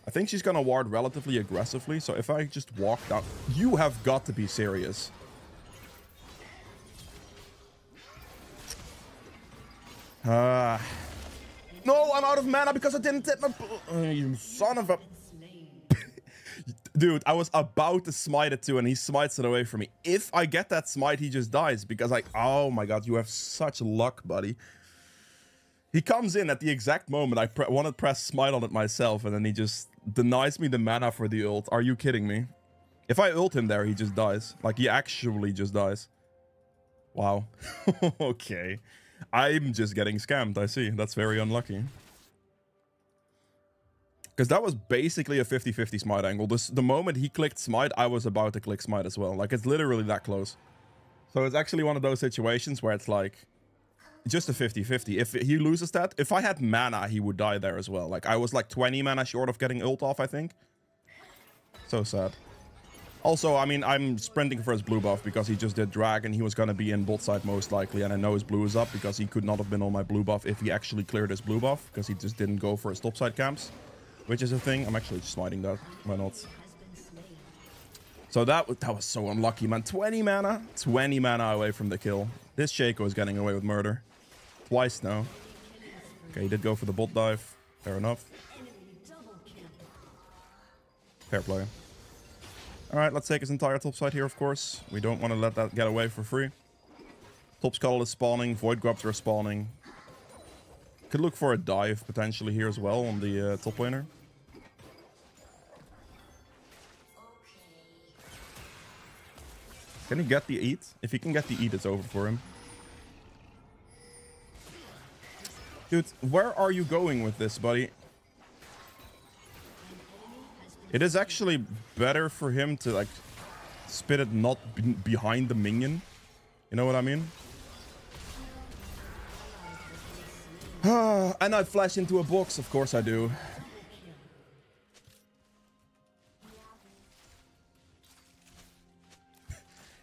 I think she's gonna ward relatively aggressively, so if I just walk down... You have got to be serious. No, I'm out of mana because I didn't hit my... you son of a... Dude, I was about to smite it too, and he smites it away from me. If I get that smite, he just dies, because like, oh my god, you have such luck, buddy. He comes in at the exact moment I want to press smite on it myself, and then he just denies me the mana for the ult. Are you kidding me? If I ult him there, he just dies. Like, he actually just dies. Wow. Okay. I'm just getting scammed, I see. That's very unlucky. Because that was basically a 50-50 smite angle. The moment he clicked smite, I was about to click smite as well. Like, it's literally that close. So it's actually one of those situations where it's like just a 50-50. If he loses that, if I had mana, he would die there as well. Like, I was like 20 mana short of getting ult off, I think. So sad. Also, I mean, I'm sprinting for his blue buff because he just did drag and he was going to be in bot side most likely. And I know his blue is up because he could not have been on my blue buff if he actually cleared his blue buff, because he just didn't go for his top side camps, which is a thing. I'm actually smiting that. Why not? So that was so unlucky, man. 20 mana away from the kill. This Shaco is getting away with murder. Twice now. Okay, he did go for the bot dive. Fair enough. Fair play. Alright, let's take his entire top side here, of course. We don't want to let that get away for free. Top Skull is spawning. Void Grubs are spawning. Could look for a dive potentially here as well on the top laner. Can he get the eat? If he can get the eat, it's over for him. Dude, where are you going with this, buddy? It is actually better for him to, like, spit it not behind the minion. You know what I mean? And I flash into a box. Of course I do.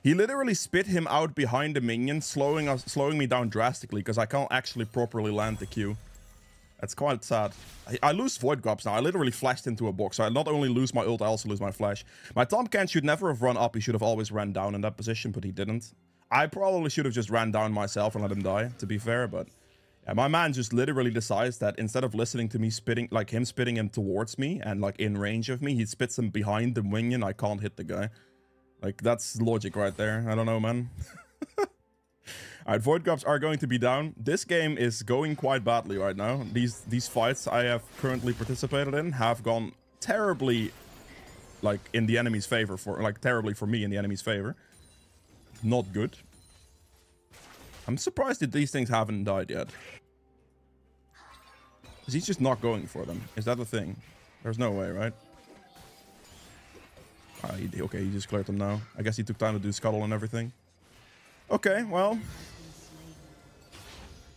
He literally spit him out behind the minion, slowing me down drastically because I can't actually properly land the Q. That's quite sad. I lose Void Grubs now. I literally flashed into a box. So I not only lose my ult, I also lose my flash. My Tomcat should never have run up. He should have always ran down in that position, but he didn't. I probably should have just ran down myself and let him die, to be fair. But yeah, my man just literally decides that instead of listening to me spitting, like him spitting him towards me and like in range of me, he spits him behind the minion. I can't hit the guy. Like, that's logic right there. I don't know, man. Alright, Void Grubs are going to be down. This game is going quite badly right now. These fights I have currently participated in have gone terribly, like, in the enemy's favor. Terribly for me in the enemy's favor. Not good. I'm surprised that these things haven't died yet. Is he just not going for them? Is that the thing? There's no way, right? Okay, he just cleared them now. I guess he took time to do scuttle and everything. Okay, well.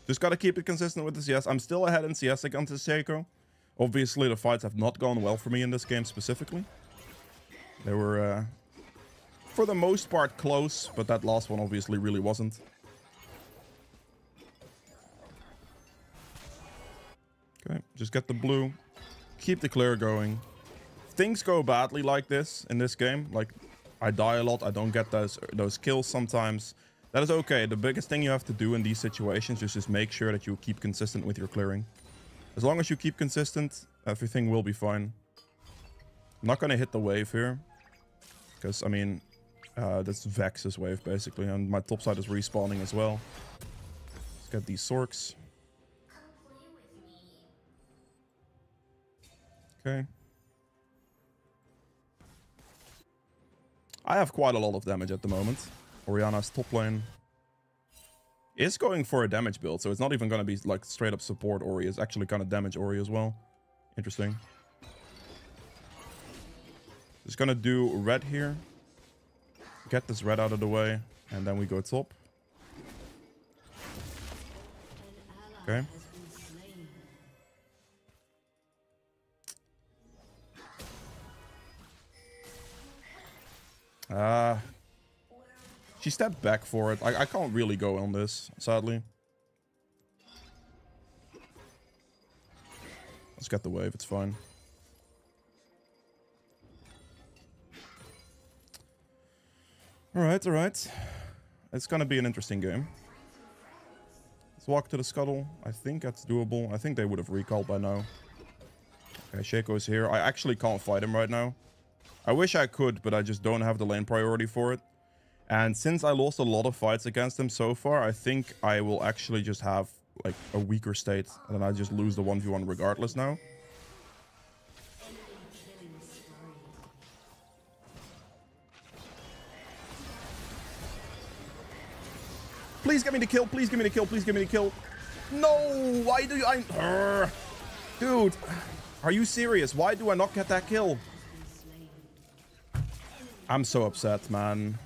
Just gotta keep it consistent with the CS. I'm still ahead in CS against Shaco. Obviously, the fights have not gone well for me in this game specifically. They were, for the most part, close, but that last one obviously really wasn't. Okay, just get the blue. Keep the clear going. Things go badly like this in this game. Like, I die a lot. I don't get those kills sometimes. That is okay. The biggest thing you have to do in these situations is just make sure that you keep consistent with your clearing. As long as you keep consistent, everything will be fine. I'm not going to hit the wave here. Because, I mean, that's Vex's wave, basically. And my top side is respawning as well. Let's get these Sorks. Okay. I have quite a lot of damage at the moment. Orianna's top lane is going for a damage build, so it's not even going to be like straight up support Ori. It's actually kind of damage Ori as well. Interesting. Just gonna do red here. Get this red out of the way, and then we go top. Okay. She stepped back for it. I can't really go on this, sadly. Let's get the wave, it's fine. Alright, alright. It's gonna be an interesting game. Let's walk to the scuttle. I think that's doable. I think they would have recalled by now. Okay, Shaco's here. I actually can't fight him right now. I wish I could, but I just don't have the lane priority for it. And since I lost a lot of fights against him so far, I think I will actually just have like a weaker state. And then I just lose the 1v1 regardless now. Please give me the kill. Please give me the kill. Please give me the kill. No, why do you... Dude. Are you serious? Why do I not get that kill? I'm so upset, man.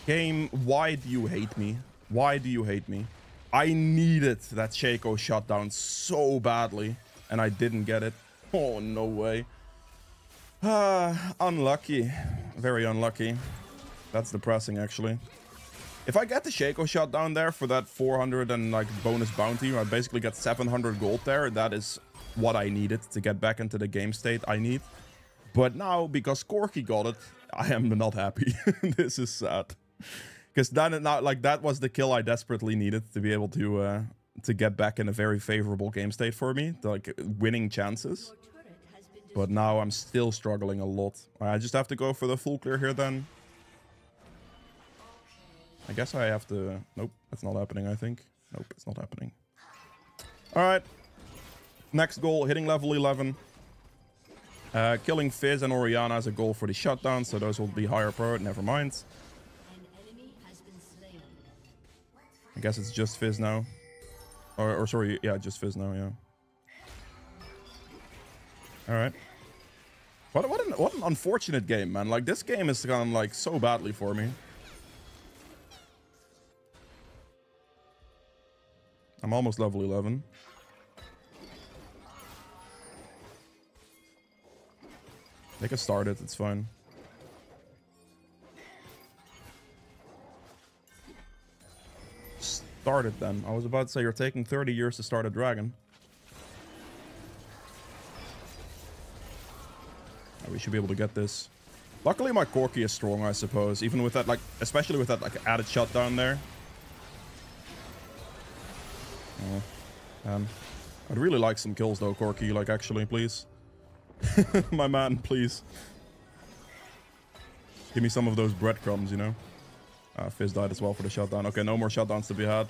Game, why do you hate me? Why do you hate me? I needed that Shaco shutdown so badly, and I didn't get it. Oh, no way. Unlucky. Very unlucky. That's depressing, actually. If I get the Shaco shutdown there for that 400 and like bonus bounty, I basically get 700 gold there. That is what I needed to get back into the game state I need. But now, because Corki got it, I am not happy. This is sad. Because that was the kill I desperately needed to be able to get back in a very favorable game state for me, like winning chances. But now I'm still struggling a lot. I just have to go for the full clear here then. I guess I have to... Nope, that's not happening, I think. Nope, it's not happening. Alright. Next goal, hitting level 11. Killing Fizz and Orianna as a goal for the shutdown, so those will be higher priority. Never mind. I guess it's just Fizz now. Or sorry, yeah, just Fizz now, yeah. Alright. What an unfortunate game, man. Like, this game has gone, like, so badly for me. I'm almost level 11. They can start it, it's fine. Start it then. I was about to say you're taking 30 years to start a dragon. We should be able to get this. Luckily my Corki is strong, I suppose. Even with that, like, especially with that, like, added shutdown there. Oh, man. I'd really like some kills though, Corki. Like, actually, please. My man, please. Give me some of those breadcrumbs, you know? Fizz died as well for the shutdown. Okay, no more shutdowns to be had.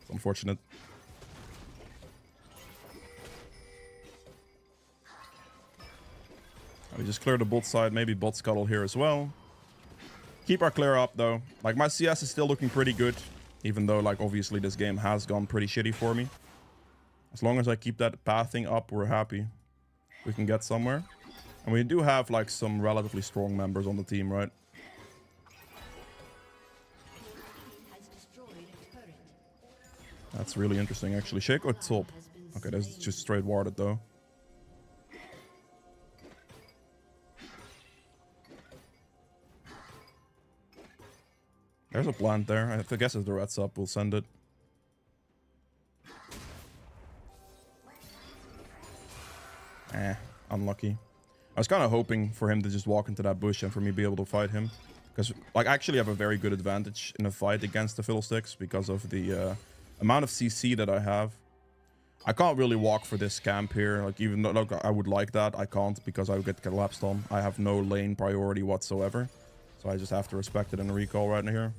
It's unfortunate. We just clear the bot side. Maybe bot scuttle here as well. Keep our clear up, though. Like, my CS is still looking pretty good. Even though, like, obviously this game has gone pretty shitty for me. As long as I keep that pathing up, we're happy. We can get somewhere. And we do have, like, some relatively strong members on the team, right? That's really interesting, actually. Shaco top. Okay, that's just straight warded, though. There's a plant there. I guess if the red's up, we'll send it. Unlucky. I was kind of hoping for him to just walk into that bush and for me to be able to fight him. Because, like, I actually have a very good advantage in a fight against the Fiddlesticks because of the amount of CC that I have. I can't really walk for this camp here. Like, even though I would like that, I can't because I would get collapsed on. I have no lane priority whatsoever. So I just have to respect it in the recall right here.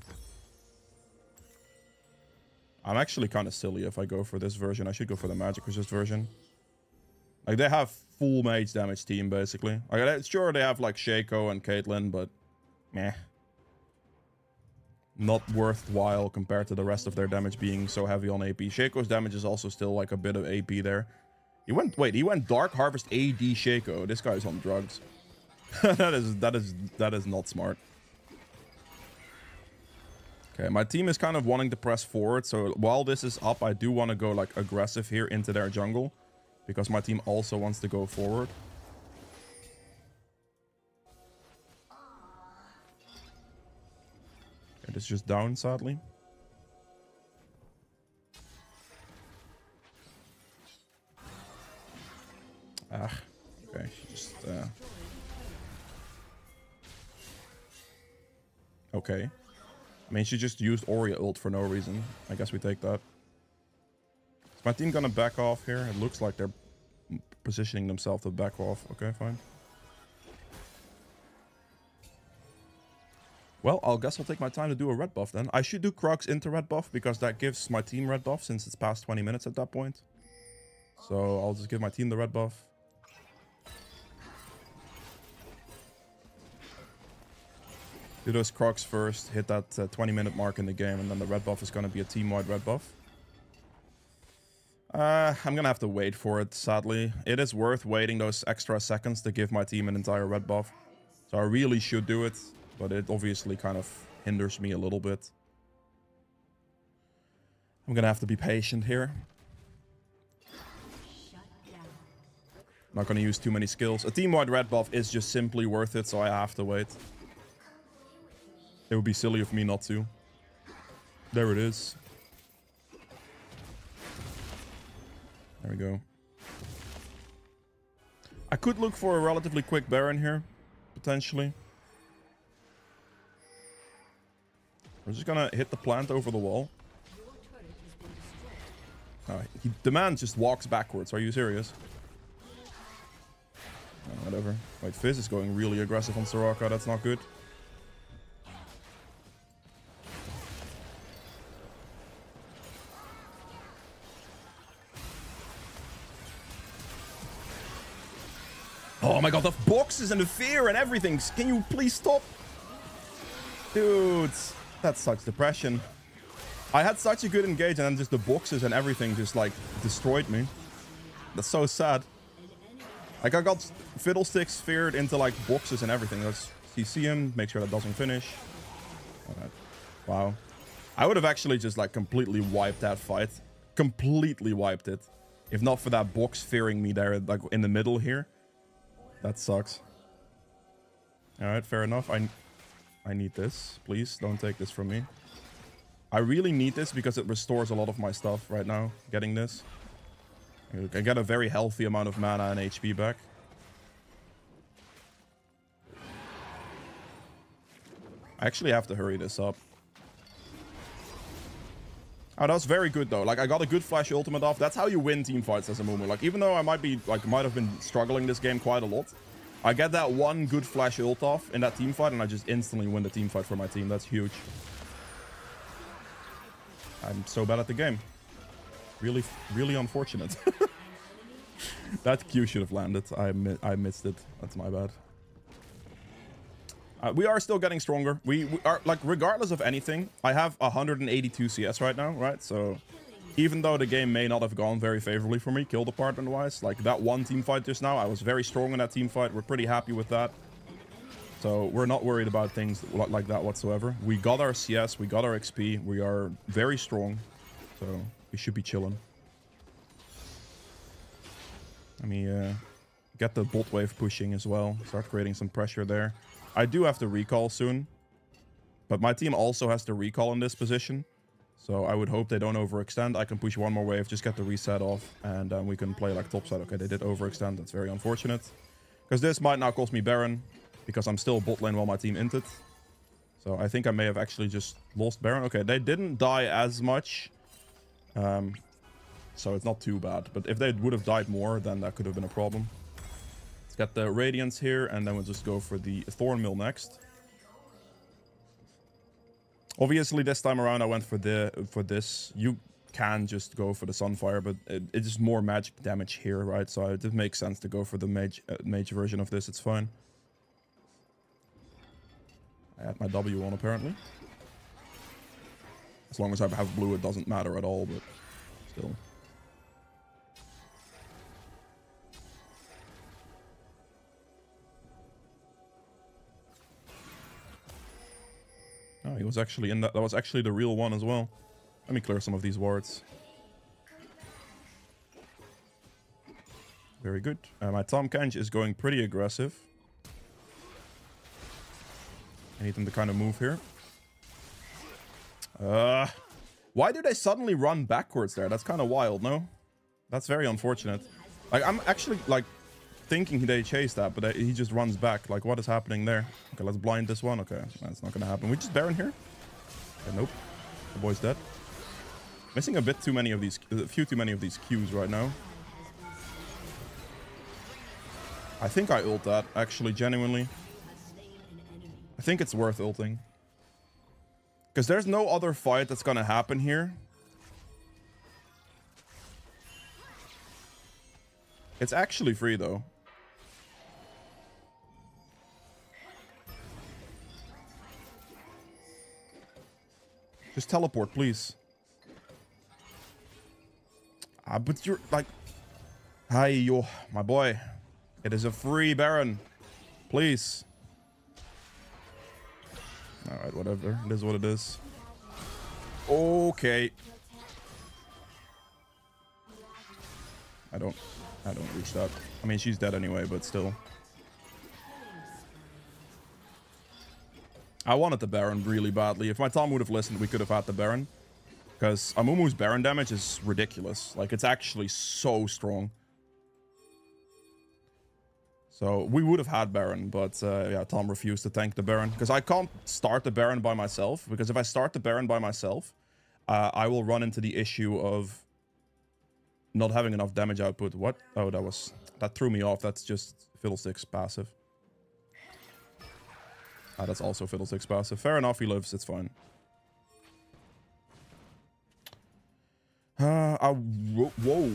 I'm actually kind of silly if I go for this version. I should go for the magic resist version. Like, they have full mage damage team, basically. Like, sure, they have, like, Shaco and Caitlyn, but... meh. Not worthwhile compared to the rest of their damage being so heavy on AP. Shaco's damage is also still, like, a bit of AP there. He went Dark Harvest AD Shaco. This guy's on drugs. that is not smart. Okay, my team is kind of wanting to press forward, so while this is up, I do want to go, like, aggressive here into their jungle. Because my team also wants to go forward. Okay, this is just down, sadly. Okay, just... Okay. I mean, she just used Aurea ult for no reason. I guess we take that. Is my team gonna back off here? It looks like they're positioning themselves to back off. Okay, fine. Well, I guess I'll take my time to do a red buff then. I should do Crocs into red buff because that gives my team red buff since it's past 20 minutes at that point. So I'll just give my team the red buff. Do those Crocs first, hit that 20-minute mark in the game, and then the red buff is going to be a team-wide red buff. I'm gonna have to wait for it, sadly. It is worth waiting those extra seconds to give my team an entire red buff. So I really should do it, but it obviously kind of hinders me a little bit. I'm gonna have to be patient here. Not gonna use too many skills. A team-wide red buff is just simply worth it, so I have to wait. It would be silly of me not to. There it is. There we go. I could look for a relatively quick Baron here, potentially. We're just gonna hit the plant over the wall. The man just walks backwards. Are you serious? Oh, whatever. Wait, Fizz is going really aggressive on Soraka. That's not good. Oh my god, the boxes and the fear and everything. Can you please stop? Dude, that's such depression. I had such a good engage and then just the boxes and everything just like destroyed me. That's so sad. Like I got fiddlesticks feared into like boxes and everything. Let's CC him, make sure that doesn't finish. Alright. Wow. I would have actually just like completely wiped that fight. Completely wiped it. If not for that box fearing me there like in the middle here. That sucks. Alright, fair enough. I need this. Please don't take this from me. I really need this because it restores a lot of my stuff right now. Getting this. I get a very healthy amount of mana and HP back. I actually have to hurry this up. Oh, that was very good though. Like I got a good flash ultimate off. That's how you win team fights as a Amumu. Like even though I might have been struggling this game quite a lot, I get that one good flash ult off in that team fight and I just instantly win the team fight for my team. That's huge. I'm so bad at the game. Really, really unfortunate. That Q should have landed. I missed it. That's my bad. We are still getting stronger. We are, like, regardless of anything, I have 182 CS right now, right? So, even though the game may not have gone very favorably for me, kill department-wise, like, that one team fight just now, I was very strong in that team fight. We're pretty happy with that. So, we're not worried about things like that whatsoever. We got our CS, we got our XP, we are very strong. So, we should be chilling. Let me get the bot wave pushing as well. Start creating some pressure there. I do have to recall soon. But my team also has to recall in this position. So I would hope they don't overextend. I can push one more wave, just get the reset off. And we can play like topside. Okay, they did overextend. That's very unfortunate. Because this might now cost me Baron. Because I'm still bot lane while my team inted. So I think I may have actually just lost Baron. Okay, they didn't die as much. So it's not too bad. But if they would have died more, then that could have been a problem. Let's get the Radiance here, and then we'll just go for the Thornmill next. Obviously, this time around, I went for this. You can just go for the Sunfire, but it's just more magic damage here, right? So it did make sense to go for the mage version of this. It's fine. I had my W on, apparently. As long as I have blue, it doesn't matter at all, but still. Oh, he was actually in that. That was actually the real one as well. Let me clear some of these wards. Very good. My Tahm Kench is going pretty aggressive. I need him to kind of move here. Why do they suddenly run backwards there? That's kind of wild, no? That's very unfortunate. Like, I'm actually, like, thinking they chased that, but he just runs back. Like, what is happening there? Okay, let's blind this one. Okay, that's not gonna happen. We just Baron here? Okay, nope. The boy's dead. Missing a bit too many of these, a few too many of these Qs right now. I think I ult that, actually, genuinely. I think it's worth ulting. Because there's no other fight that's gonna happen here. It's actually free, though. Just teleport, please. But you're like... Hi, yo, my boy. It is a free Baron. Please. Alright, whatever. It is what it is. Okay. I don't reach that. I mean, she's dead anyway, but still. I wanted the Baron really badly. If my Tom would have listened, we could have had the Baron. Because Amumu's Baron damage is ridiculous. Like, it's actually so strong. So, we would have had Baron, but yeah, Tom refused to tank the Baron. Because I can't start the Baron by myself. Because if I start the Baron by myself, I will run into the issue of not having enough damage output. What? Oh, that threw me off. That's just Fiddlesticks passive. Ah, that's also Fiddlesticks passive. Fair enough, he lives. It's fine. Whoa.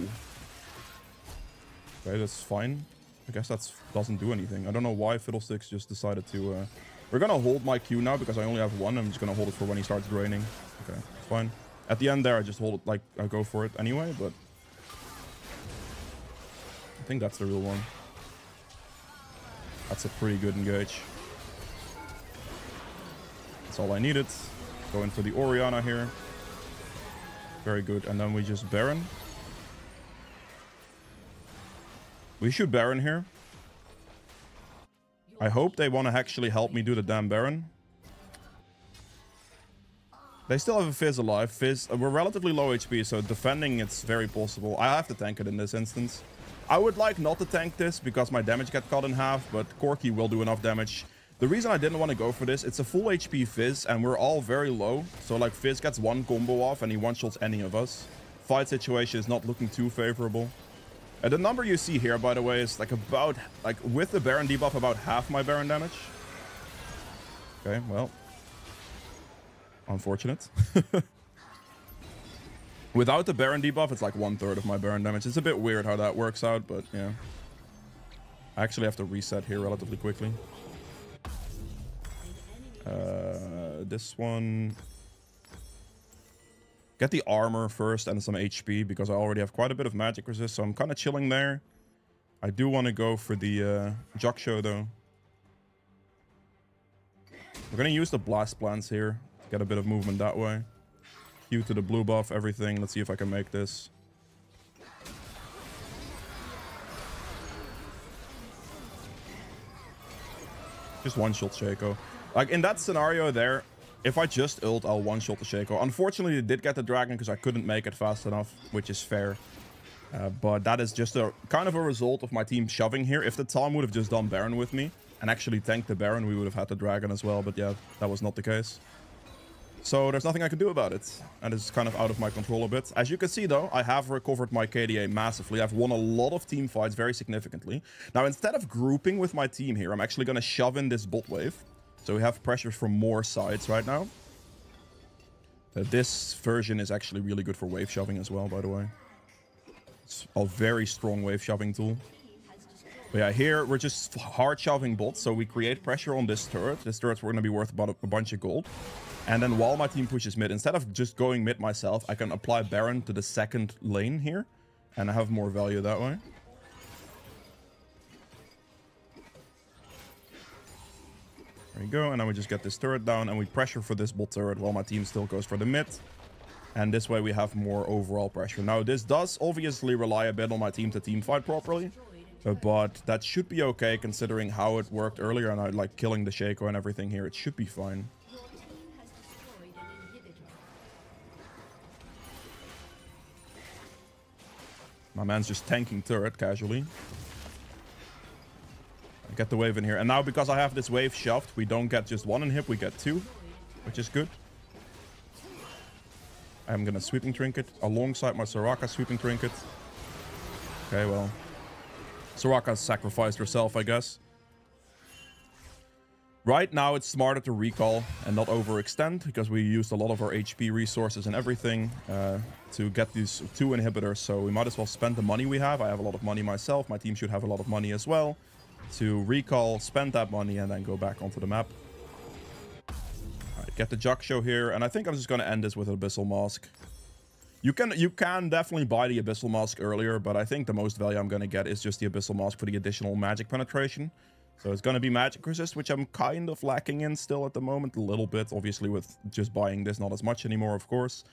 Okay, that's fine. I guess that doesn't do anything. I don't know why Fiddlesticks just decided to... We're gonna hold my Q now because I only have one. I'm just gonna hold it for when he starts draining. Okay, it's fine. At the end there, I just hold it like I go for it anyway, but... I think that's the real one. That's a pretty good engage. That's all I needed. Going for the Orianna here. Very good. And then we just Baron. We should Baron here. I hope they want to actually help me do the damn Baron. They still have a Fizz alive. Fizz, we're relatively low HP, so defending it's very possible. I have to tank it in this instance. I would like not to tank this because my damage got cut in half, but Corki will do enough damage. The reason I didn't want to go for this, it's a full HP Fizz, and we're all very low. So, like, Fizz gets one combo off, and he one-shots any of us. Fight situation is not looking too favorable. The number you see here, by the way, is like about, like, with the Baron debuff, about half my Baron damage. Okay, well. Unfortunate. Without the Baron debuff, it's like 1/3 of my Baron damage. It's a bit weird how that works out, but yeah. I actually have to reset here relatively quickly. This one... Get the armor first and some HP, because I already have quite a bit of magic resist, so I'm kind of chilling there. I do want to go for the Jaksho, though. We're going to use the Blast Plants here. Get a bit of movement that way. Q to the blue buff, everything. Let's see if I can make this. Just one-shot Shaco. Like, in that scenario there, if I just ult, I'll one-shot the Shaco. Unfortunately, it did get the dragon because I couldn't make it fast enough, which is fair. But that is just a kind of a result of my team shoving here. If the Tom would have just done Baron with me and actually tanked the Baron, we would have had the dragon as well. But yeah, that was not the case. So there's nothing I can do about it. And it's kind of out of my control a bit. As you can see, though, I have recovered my KDA massively. I've won a lot of team fights very significantly. Now, instead of grouping with my team here, I'm actually going to shove in this bot wave. So we have pressures from more sides right now. This version is actually really good for wave shoving as well, by the way. It's a very strong wave shoving tool. But yeah, here we're just hard shoving bots. So we create pressure on this turret. This turret's going to be worth about a bunch of gold. And then while my team pushes mid, instead of just going mid myself, I can apply Baron to the second lane here. And I have more value that way. There you go. And then we just get this turret down and we pressure for this bot turret while my team still goes for the mid. And this way we have more overall pressure. Now, this does obviously rely a bit on my team to team fight properly. But that should be okay considering how it worked earlier. And I like killing the Shaco and everything here. It should be fine. My man's just tanking turret casually. I get the wave in here. And now because I have this wave shoved, we don't get just one inhib, we get two. Which is good. I'm gonna sweeping trinket alongside my Soraka sweeping trinket. Okay, well. Soraka sacrificed herself, I guess. Right now, it's smarter to recall and not overextend because we used a lot of our HP resources and everything to get these two inhibitors. So we might as well spend the money we have. I have a lot of money myself. My team should have a lot of money as well. To recall, spend that money, and then go back onto the map. All right, get the Jaksho here. And I think I'm just going to end this with an Abyssal Mask. You can definitely buy the Abyssal Mask earlier, but I think the most value I'm going to get is just the Abyssal Mask for the additional magic penetration. So it's going to be magic resist, which I'm kind of lacking in still at the moment, a little bit. Obviously, with just buying this, not as much anymore, of course.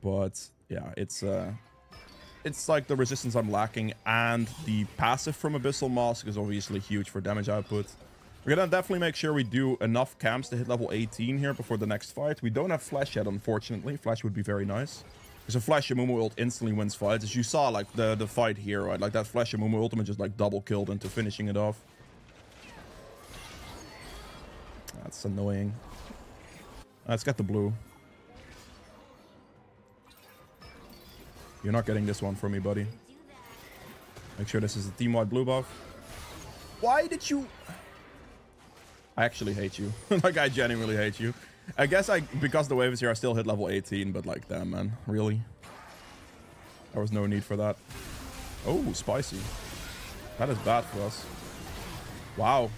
But yeah, it's like the resistance I'm lacking, and the passive from Abyssal Mask is obviously huge for damage output. We're gonna definitely make sure we do enough camps to hit level 18 here before the next fight. We don't have Flash yet, unfortunately. Flash would be very nice. Because a Flash Amumu ult instantly wins fights. As you saw, like, the fight here, right? Like, that Flash Amumu ultimate just, like, double killed into finishing it off. That's annoying. Let's get the blue. You're not getting this one from me, buddy. Make sure this is a team-wide blue buff. Why did you... I actually hate you. Like, I genuinely hate you. I guess because the wave is here, I still hit level 18, but like, damn, man. Really? There was no need for that. Oh, spicy. That is bad for us. Wow.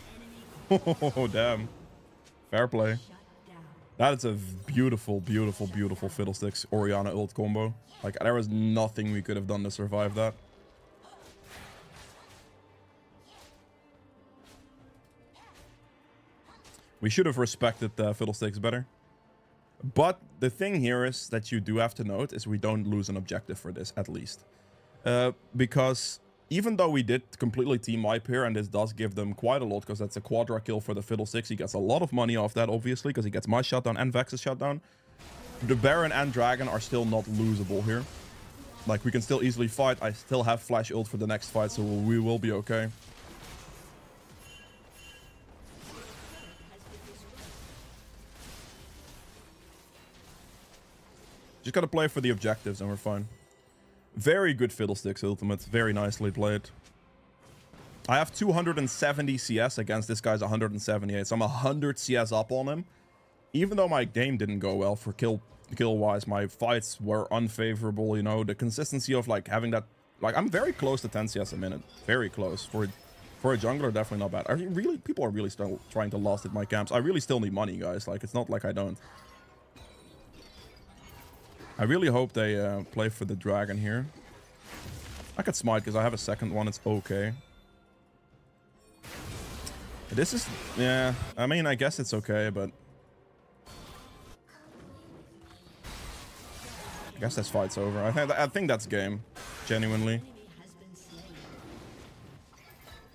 Oh, damn. Fair play. That is a beautiful, beautiful, beautiful Fiddlesticks Orianna ult combo. Like, there was nothing we could have done to survive that. We should have respected Fiddlesticks better. But the thing here is that you do have to note is we don't lose an objective for this, at least. Because even though we did completely team wipe here, and this does give them quite a lot, because that's a quadra kill for the Fiddlesticks, he gets a lot of money off that, obviously, because he gets my shutdown and Vex's shutdown. The Baron and Dragon are still not losable here. Like, we can still easily fight. I still have Flash ult for the next fight, so we will be okay. Just gotta play for the objectives and we're fine. Very good Fiddlesticks ultimate. Very nicely played. I have 270 CS against this guy's 178. So I'm 100 CS up on him. Even though my game didn't go well for kill-wise, my fights were unfavorable, you know. The consistency of, like, having that... Like, I'm very close to 10 CS a minute. Very close. For a jungler, definitely not bad. People are really still trying to last at my camps. I really still need money, guys. Like, it's not like I don't. I really hope they play for the dragon here. I could smite because I have a second one. It's okay. This is... Yeah, I mean, I guess it's okay, but... I guess this fight's over. I think that's game. Genuinely.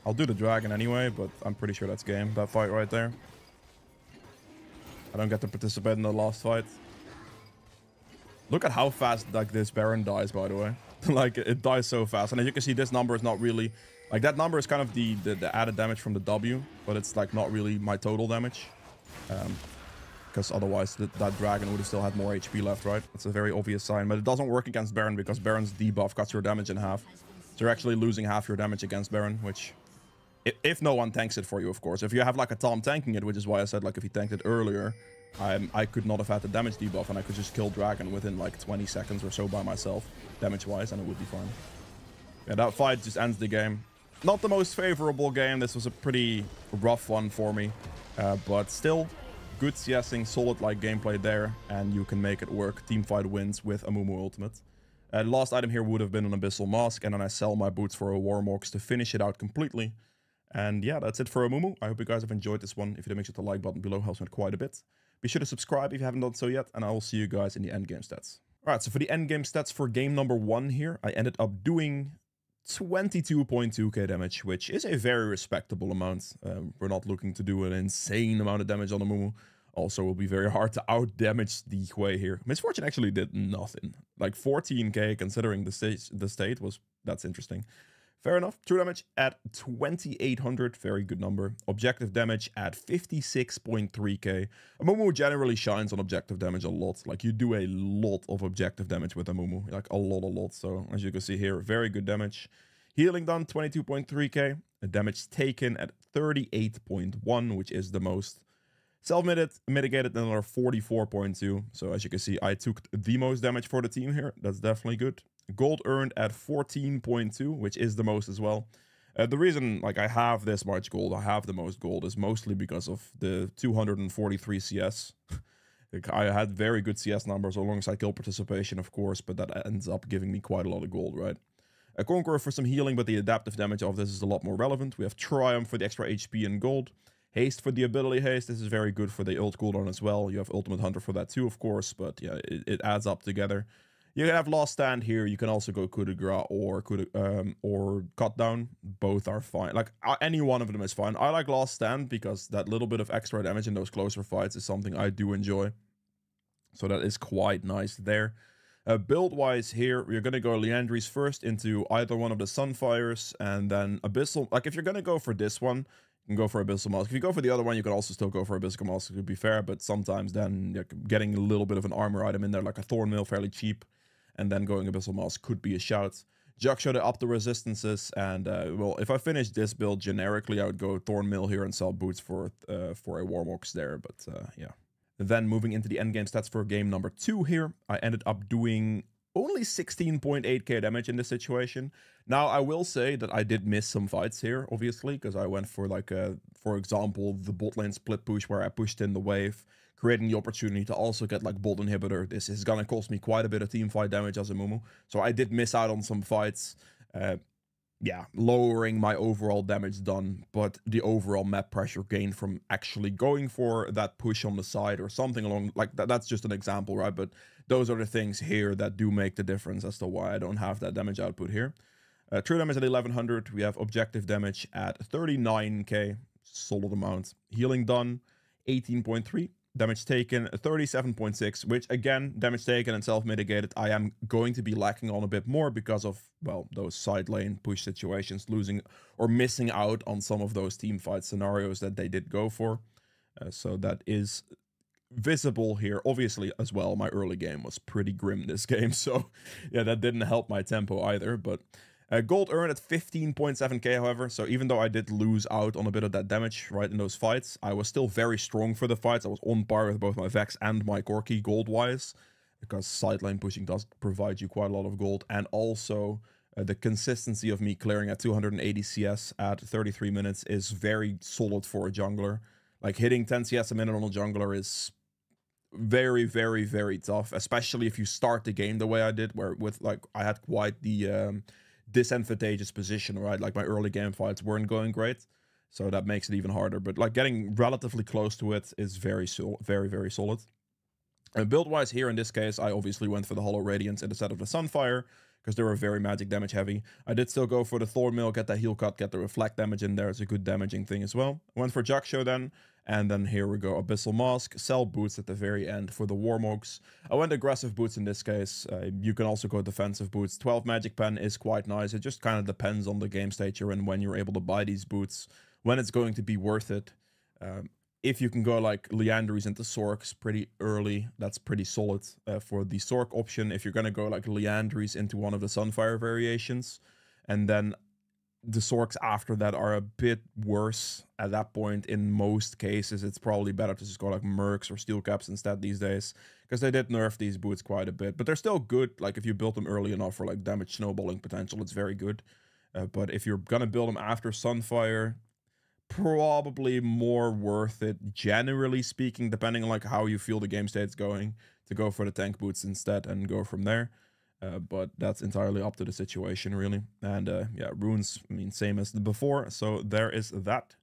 I'll do the dragon anyway, but I'm pretty sure that's game. That fight right there. I don't get to participate in the last fight. Look at how fast, like, this Baron dies, by the way. Like, it dies so fast. And as you can see, this number is not really... Like, that number is kind of the added damage from the W, but it's, like, not really my total damage. Because otherwise, that dragon would have still had more HP left, right? It's a very obvious sign. But it doesn't work against Baron, because Baron's debuff cuts your damage in half. So you're actually losing half your damage against Baron, which... If no one tanks it for you, of course. If you have, like, a Tom tanking it, which is why I said, like, if he tanked it earlier... I could not have had the damage debuff, and I could just kill Dragon within like 20 seconds or so by myself, damage-wise, and it would be fine. Yeah, that fight just ends the game. Not the most favorable game. This was a pretty rough one for me, but still good CSing, solid like gameplay there, and you can make it work. Teamfight wins with Amumu ultimate. The last item here would have been an Abyssal Mask, and then I sell my boots for a Warmox to finish it out completely. And yeah, that's it for Amumu. I hope you guys have enjoyed this one. If you did, make sure to like button below, helps me quite a bit. Be sure to subscribe if you haven't done so yet, and I will see you guys in the endgame stats. Alright, so for the endgame stats for game number 1 here, I ended up doing 22.2k damage, which is a very respectable amount. We're not looking to do an insane amount of damage on Amumu. Also, it will be very hard to out-damage the Hui here. Misfortune actually did nothing. Like 14k, considering the state was... That's interesting. Fair enough. True damage at 2800. Very good number. Objective damage at 56.3k. Amumu generally shines on objective damage a lot. Like, you do a lot of objective damage with Amumu. Like, a lot. So, as you can see here, very good damage. Healing done, 22.3k. Damage taken at 38.1, which is the most. Self-mitigated another 44.2. So, as you can see, I took the most damage for the team here. That's definitely good. Gold earned at 14.2, which is the most as well. The reason, like, I have this much gold, I have the most gold, is mostly because of the 243 CS. Like, I had very good CS numbers alongside kill participation, of course, but that ends up giving me quite a lot of gold, right? A Conqueror for some healing, but the adaptive damage of this is a lot more relevant. We have Triumph for the extra HP and gold. Haste for the ability haste. This is very good for the ult cooldown as well. You have Ultimate Hunter for that too, of course, but yeah, it adds up together. You can have Last Stand here. You can also go Coup de Grace or Cut Down. Both are fine. Like, any one of them is fine. I like Last Stand because that little bit of extra damage in those closer fights is something I do enjoy. So that is quite nice there. Build-wise here, we're going to go Liandry's first into either one of the Sunfires, and then Abyssal. Like, if you're going to go for this one, you can go for Abyssal Mask. If you go for the other one, you can also still go for Abyssal Mask, to be fair, but sometimes then getting a little bit of an armor item in there, like a Thornmail, fairly cheap, and then going Abyssal Mask could be a shout. Juxo to up the resistances, and, well, if I finish this build generically, I would go Thornmail here and sell boots for a Warmox there, but, yeah. Then moving into the endgame stats for game number 2 here, I ended up doing only 16.8k damage in this situation. Now, I will say that I did miss some fights here, obviously, because I went for, like, for example, the bot lane split push where I pushed in the wave, creating the opportunity to also get, like, bot inhibitor. This is gonna cost me quite a bit of team fight damage as a Amumu, so I did miss out on some fights. Yeah, lowering my overall damage done, but the overall map pressure gained from actually going for that push on the side or something along, like, that's just an example, right? But those are the things here that do make the difference as to why I don't have that damage output here. True damage at 1100, we have objective damage at 39k, solid amount. Healing done, 18.3. Damage taken, 37.6, which, again, damage taken and self-mitigated, I am going to be lacking on a bit more because of, well, those side lane push situations, losing or missing out on some of those team fight scenarios that they did go for. So that is visible here. Obviously, as well, my early game was pretty grim this game, so yeah, that didn't help my tempo either, but... gold earned at 15.7k, however, so even though I did lose out on a bit of that damage right in those fights, I was still very strong for the fights. I was on par with both my Vex and my Corki gold-wise, because side lane pushing does provide you quite a lot of gold, and also the consistency of me clearing at 280 CS at 33 minutes is very solid for a jungler. Like, hitting 10 CS a minute on a jungler is very, very, very tough, especially if you start the game the way I did, where with, like, I had quite the... disadvantageous position, right? Like, my early game fights weren't going great, so that makes it even harder. But, like, getting relatively close to it is very, very solid. Build-wise here, in this case, I obviously went for the Hollow Radiance instead of the Sunfire, because they were very magic damage heavy. I did still go for the Thornmail, get that heal cut, get the reflect damage in there. It's a good damaging thing as well. Went for Juxo then, and then here we go, Abyssal Mask, sell boots at the very end for the Warmogs. I went aggressive boots in this case. You can also go defensive boots. 12 magic pen is quite nice. It just kind of depends on the game state you're in when you're able to buy these boots, when it's going to be worth it. If you can go like Liandry's into Sorks pretty early, that's pretty solid for the Sork option. If you're going to go like Liandry's into one of the Sunfire variations, and then the Sorks after that are a bit worse at that point, in most cases, it's probably better to just go like Mercs or Steel Caps instead these days, because they did nerf these boots quite a bit. But they're still good. Like, if you build them early enough for like damage snowballing potential, it's very good. But if you're going to build them after Sunfire, probably more worth it, generally speaking, depending on like how you feel the game state's going, to go for the tank boots instead and go from there. But that's entirely up to the situation, really. And yeah, runes, I mean, same as before, so there is that.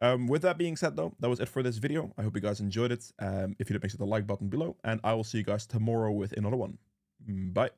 With that being said, though, that was it for this video. I hope you guys enjoyed it. If you did, make sure to like button below, and I will see you guys tomorrow with another one. Bye.